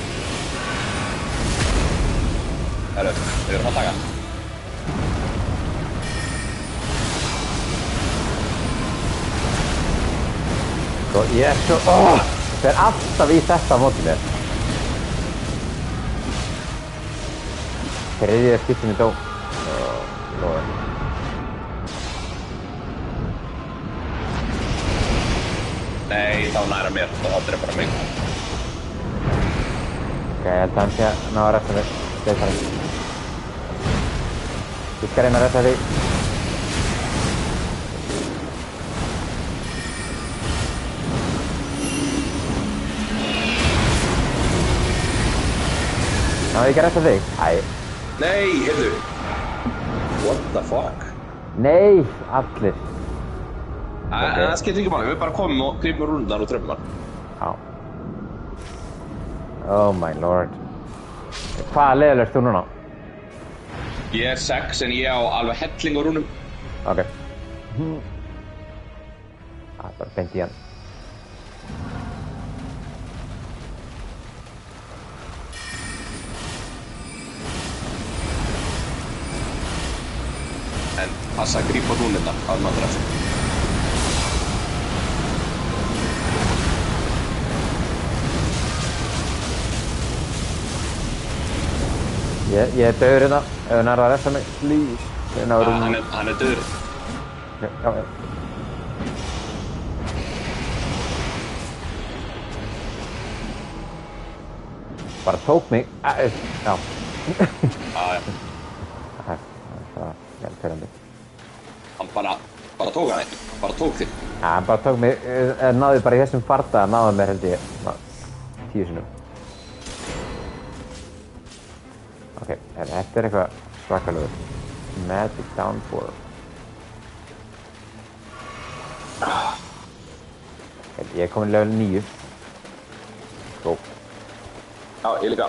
herru, við erum að taka. Sko, ég er svo... Það fer alltaf í þetta á móti mér. Þriðja skipti mér dó. Lóður. Nei, þá næra mér, þá drefur hann mig. Ok, ég held að hann sé að ná að resta mig. Steitaran. Ég skal reyna að resta þig. Ná, ég ekki að resta þig. Æ. Nei, heyrðu. What the fuck? Nei, allir. Það skiptir ekki máli, við bara komum og gripum rúndan og trefum hann. Já. Oh my lord. Hvaða level ert þú núna? Ég er 6 en ég á alveg helling á rúnum. Ok. Það er bara beint í hann. En passa að grípa rúnina á maður drefum. Ég er döður hérna. Ef þú nærðu að resta mig, please. Hann er döður. Já, já. Bara tók mig. Já. Já. Það var velferðandi. Hann bara tók hann ekki, bara tók þig. Já, hann bara tók mig. Náði bara í þessum farda að náða mér held ég 10 sinnum. Ok, þetta er eitthvað svakalegur. Magic Downpour. Ég er komin level 9. Go. Já, ég líka.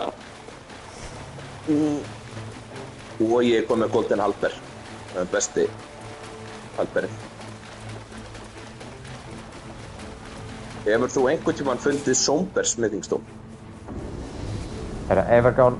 Og ég er komið með Golden Halber. Það er besti Halberinn. Hefur þú einhvern tímann fundið Somber Smithingstone? Er það Evergán?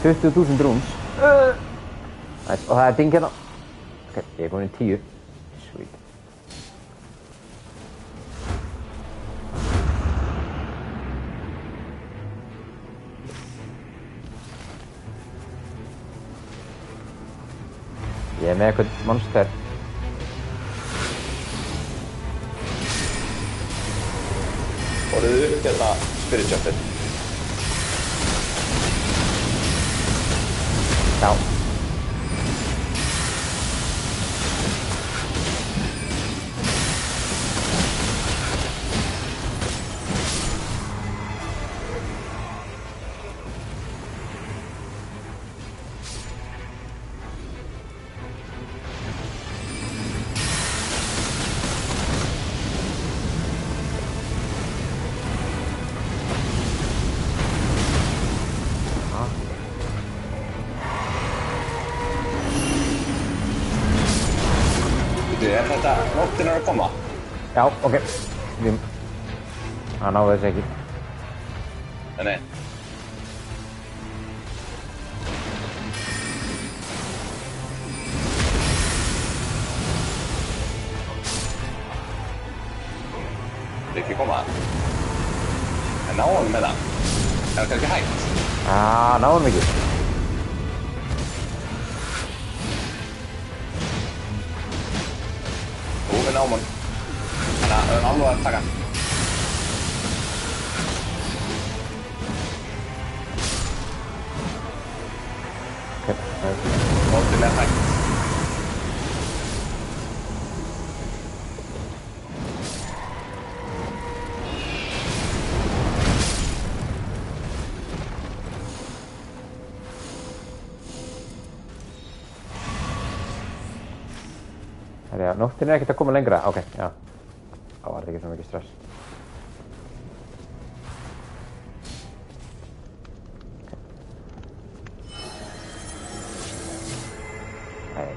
20.000 rúms. Nice, og það er ding hérna. Ok, ég er komin í 10. Sweet. Ég er með eitthvað monster. Fóruðu upp hérna Spirit Jumpið? Já. Er þetta nóttin að koma? Já, ok. Það náðu þessu ekki. Nei. Það er ekki að koma. En ná honum með það. Er það kannski hægt? Náðu honum ekki. Við náum hann. Þannig að við erum alveg að taka hann. Ok. Nóttin er hægt. Já, nóttin er ekkert að koma lengra. Ok, já. Þá var þetta ekki svo mikið stress. Nei.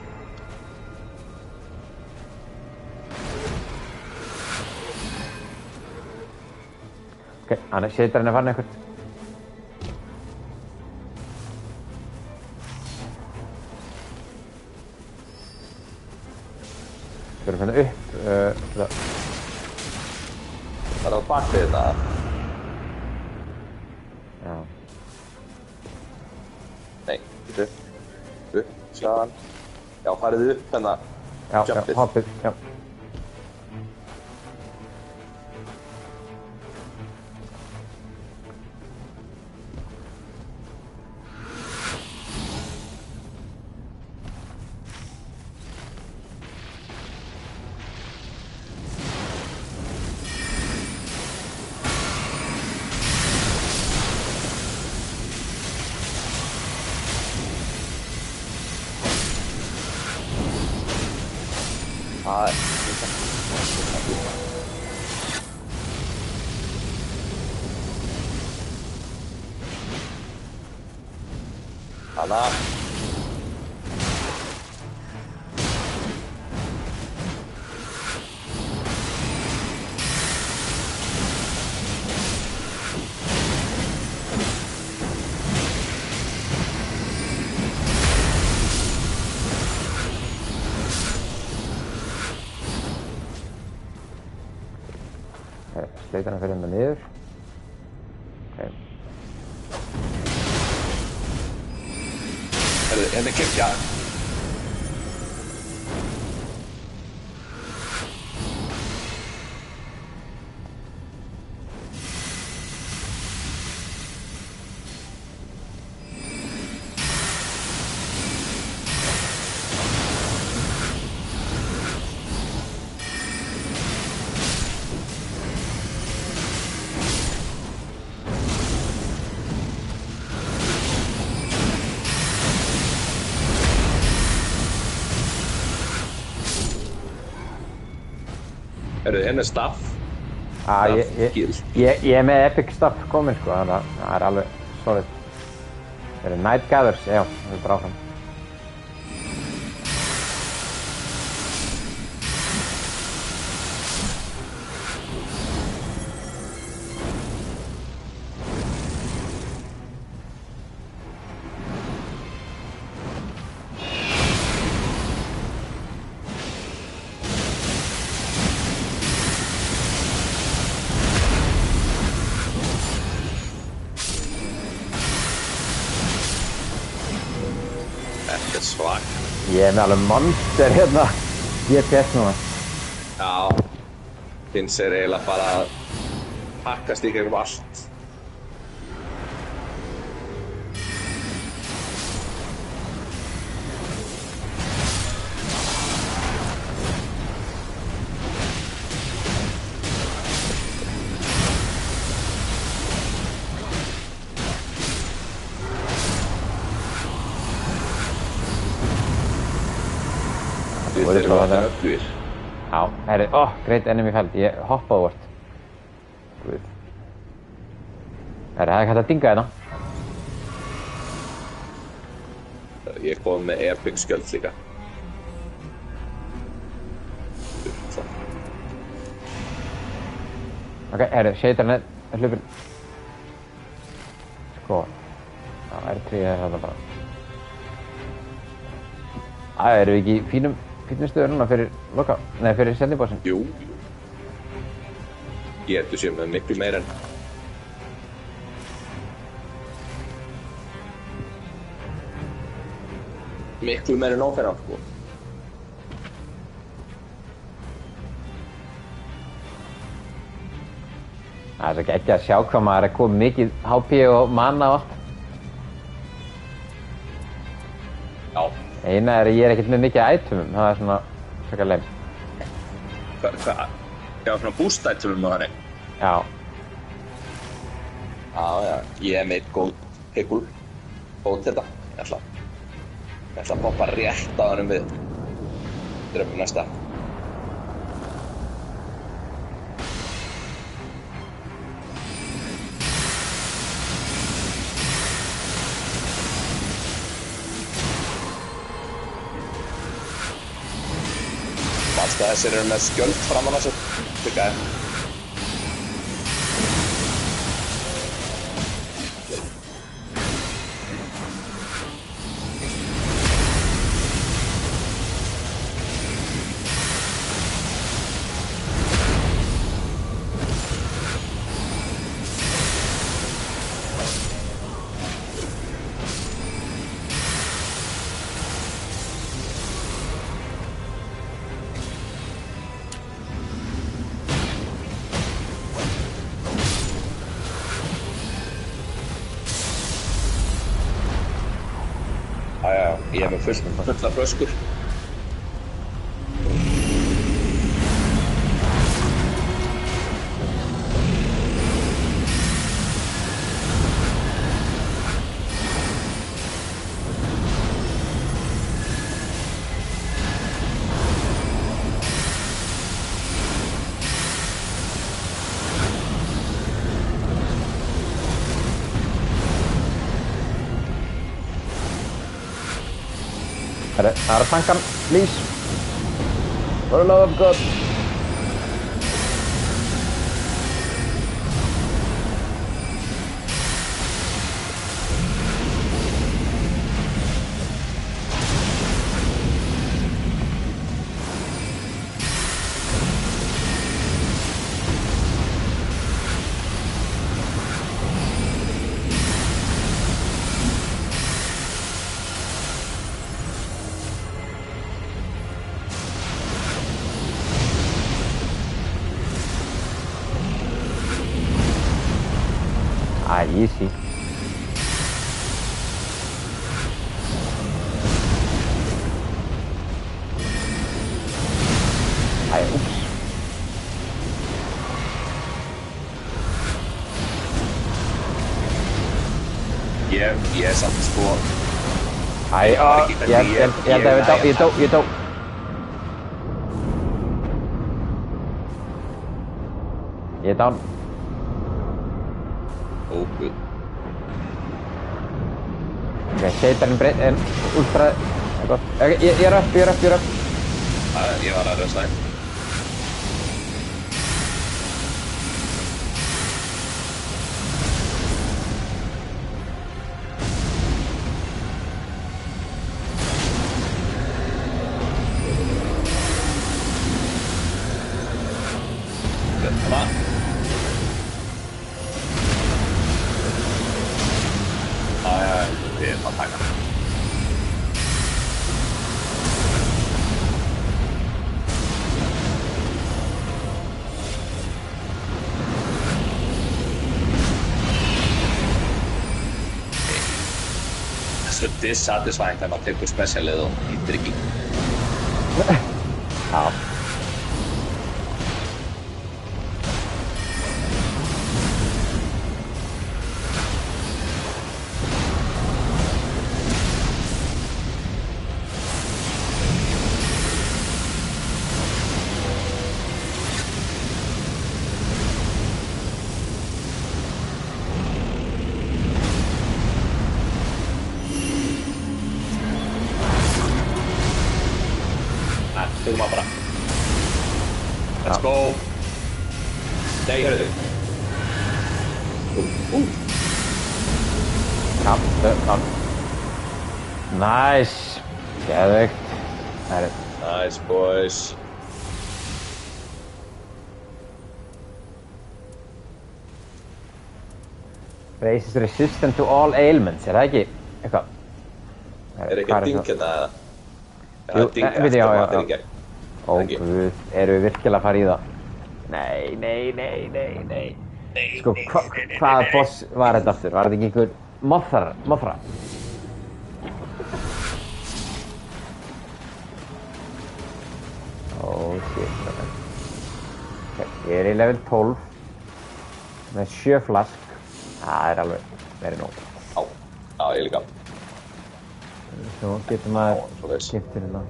Ok, hann er sétarinn að fann eitthvað. Við erum hérna upp. Það er á bak við þetta. Já. Nei, þetta upp, sjáðan. Já, farið upp hérna. Já, Jumpið. hoppið, já. Það er Hanna. Sleitarinn fyrir hérna niður. Ok. Hérna er kirkja. Hérna er staff. Ég er með epic stuff komin sko, þannig að það er alveg solid. Það eru Night Gathers, já, það er bara áfram. Ég með alveg monster hérna GPS núna. Já. Hins eiginlega bara að hakkast í gegnum allt. Við erum að öflugir. Já, herri, great enemy feld, ég hoppaði vort. Guð. Herri, það hægt að dinga hérna. Ég kom með epic skjöld líka. Ok, herri, sheitarinn er hlupinn. Sko. Já, R3 er þetta bara. Erum við ekki í fínum stöður núna fyrir fyrir sendibossin? Jú. Getur sér með miklu meira en óferðan, sko. Það er svo ekki að sjá hvað maður er komið mikið HP og mana og allt. Já. Eina er að ég er ekkert með mikið itemum, það er svona frekar leim. Hvað? Já, svona boost itemum og þannig? Já. Já, ég er með eitt góð higul. Góð til þetta. Ég ætla að poppa rétt á hannum við. Dröfum næsta. Þessir eru með skjöld framan á sér. Byggaði. Ég er með fulla flöskur. Það er að tanka hann, please. For the love of God. Easy. Oops. Ég er samt sko. Ég dó. Ég er down. Guð. Ok, sheitarinn en ultra, það er gott. Ég er upp. Ég var að rösta þér. Þetta. Ég er að taka. dissatisfying þegar maður tekur specialið og hýttir ekki. Já. Tökum maður bara. Let's go. Nei, hörðu þig. Kam. Nice. Geðveikt. Nice, boys. Race is resistant to all ailments, það ekki? Eitthvað? Ekki að ding hérna eða? Jú, Ding veit ég, eftir já. matur í gegn. Ó, guð, eru við virkilega að fara í það? Nei. Sko, hvaða boss var þetta aftur? Var þetta ekki einhver Mothra? Oh shit, ok. Ég er í level 12 með 7 flask. Það er alveg verið nóg. Já, ég líka. Svo getur maður svoleiðis. skiptir hérna.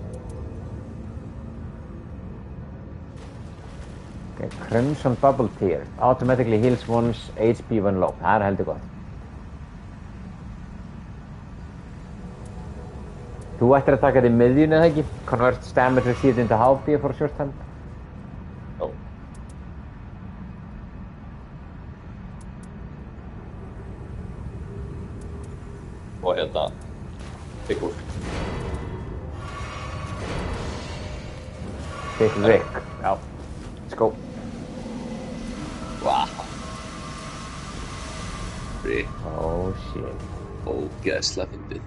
Okay, Crimson Bubble Tear. Automatically heals one's HP when low. Það er heldur gott. Þú ættir að taka þetta í miðjunni eða ekki? Convert stamina received into HP for a short time. Já. Og hérna, Big Wolf. Big Rick. Já. Let's go. Wow. Rick, Oh shit. ógeðslega fyndið.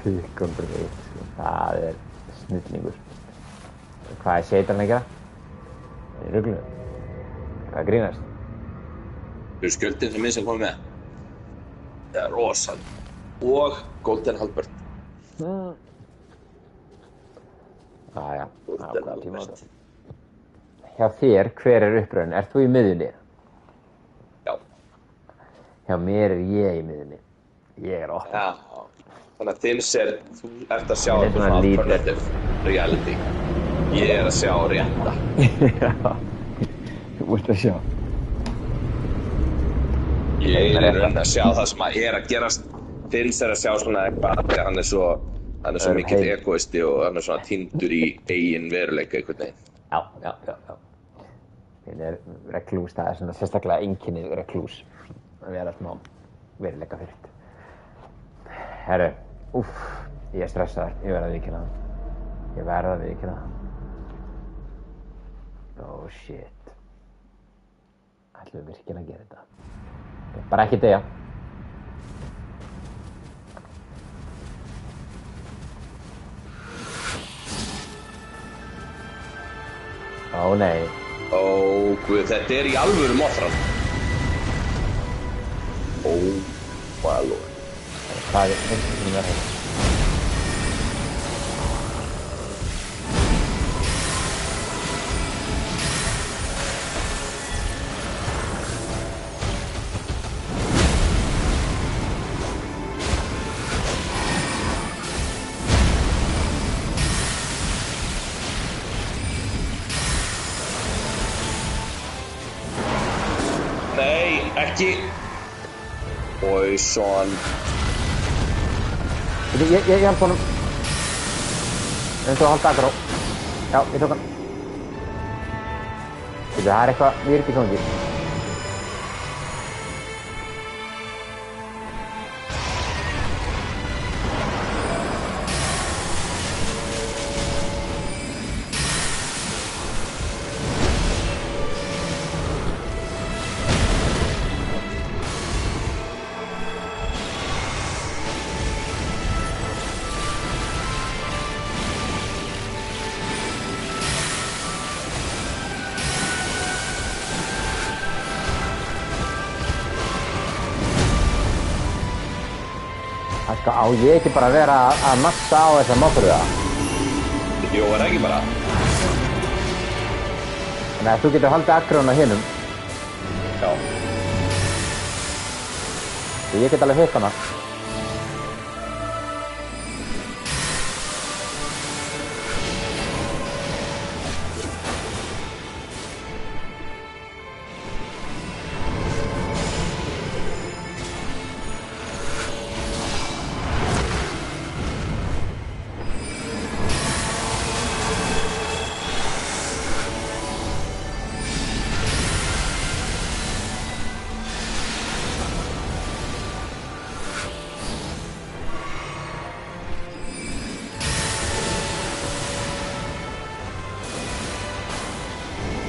Pick on Rick. Það er snillingur. Hvað er Satan að gera? Það er rugglu. Hvað grínast? Þú skjöldin sem minn sem kom með. Það er rosal. Og Golden Halbert. Aja, Golden Halbert. Hjá þér, hver er uppröðin? Ert þú í miðjunni? Já. Hjá mér er ég í miðjunni. Ég er opn. Já. Þannig að þinn sér, þú ert að sjá Þetta er eitthvað svona lítið. alternative reality. Ég er að sjá rétta. Já, þú ert að sjá. Ég er að reyna að sjá það sem að er að gerast. Finns er að sjá svona eitthvað þegar hann er svo mikill egoisti og hann er svona týndur í eigin veruleika einhvern veginn. Já. Þetta er reklús, það er svona sérstaklega einkennið reklús. Að vera smá veruleika fyrir. Herru, ég er stressaður, ég verð að viðurkenna það. Oh shit. Ætlum við virkilega að gera þetta? Bara ekki deyja. Ó nei. Ó, guð, þetta er í alvöru Mothran. Oh my lord. Hvað er einhvern veginn verið hérna? Nei, ekki. Poison. Ég hjálp honum. Eins og halda aðgrá. Já, ég tók hann. Það er eitthvað virk í gangi. Á ég ekki bara að vera að massa á þessa mótruða? Jú, ekki bara. Þannig að þú getur haldið aggrón á hinum. Já. Ég get alveg hitt hana.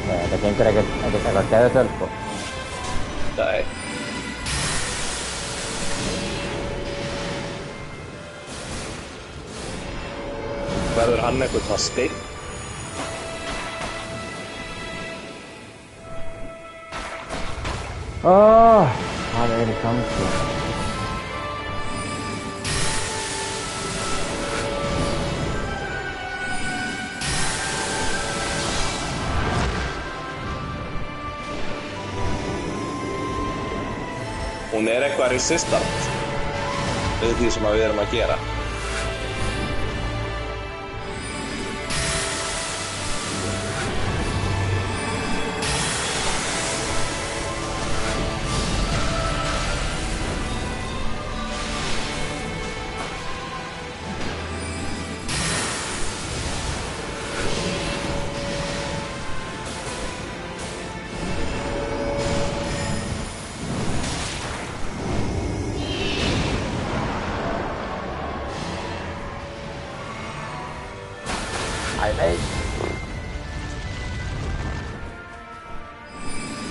Þetta gengur ekkert eitthvað geðveikt sko. Nei. Verður hann eitthvað það steinn? Það er í gangi. Hún er eitthvað resistant við því sem við erum að gera. Nei.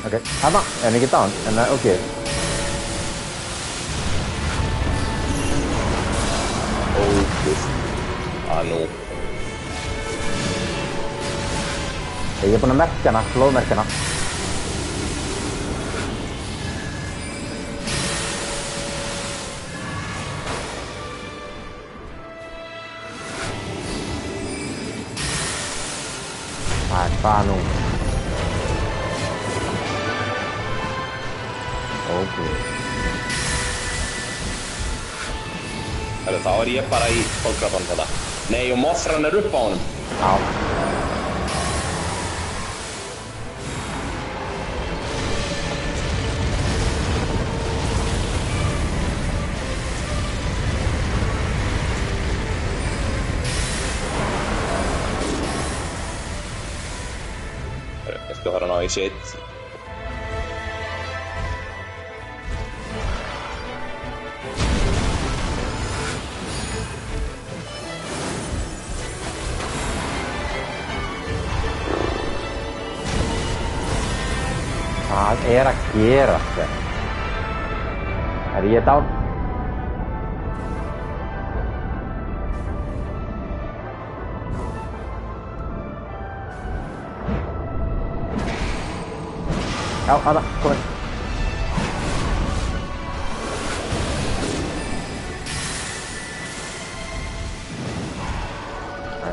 Ok, þarna, er hann ekki down? En ok. Guð. Nú. Ég er búinn að merkja hana, blóðmerkja hana. Hvað nú? Ok. Þá er ég bara í fólkrafann þetta. Nei, og Mothran er upp á honum. Já. Ég skal fara ná í shit. Hvað er að gera þetta? Er ég down? Já, hana, komin.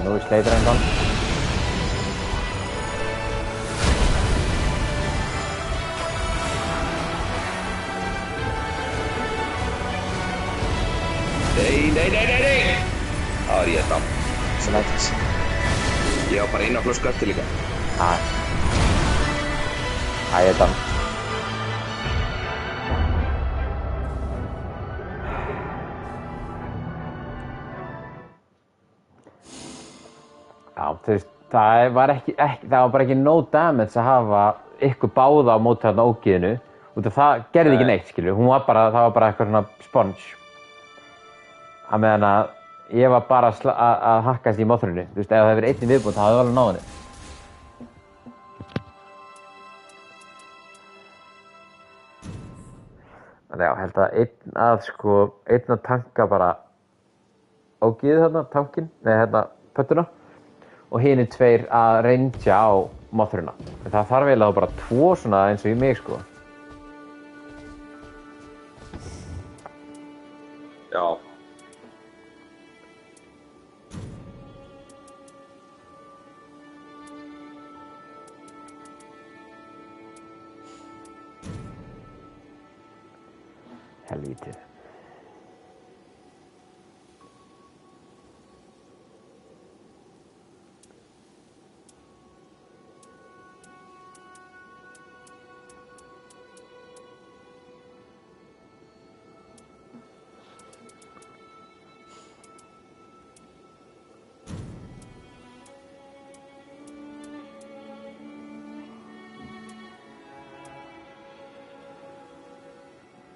Nú er Slater enn down. Nei. Það var ég down. Sem nættist. Ég á bara eina flösku eftir líka. Ég er down. Já, þú veist, það var bara ekki no damage að hafa ykkur báða á móti þarna ógeðinu. Út af það gerði ekki neitt, skilju. Það var bara eitthvað svona sponge. Að meðan að ég var bara að hakkast í Mothrunni. Þú veist, ef það hefði verið einn í viðbúinn, þá hefði það alveg náð henni. Þannig já, held að einn að tanka bara ógeðið þarna, tankinn, nei pöttuna. Og hinir tveir að rangea á Mothruna. Það þarf eiginlega bara 2 svona eins og í mig, sko. Já. lítið.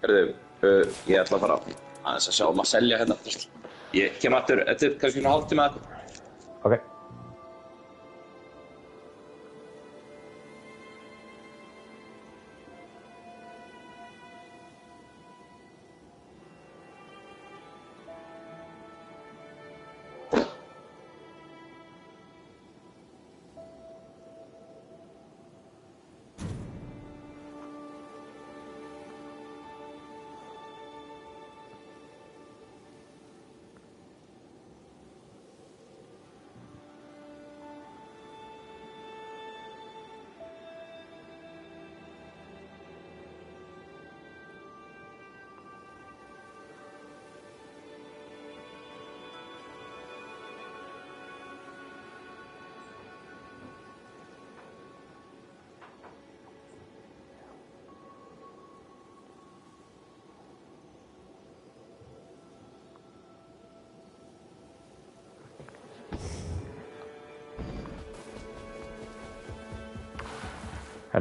Herðu, ég ætla að fara aðeins að sjá að selja hérna. Ég kem aftur, þetta kannski hálftíma. Ok.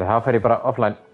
Þá fer ég bara offline.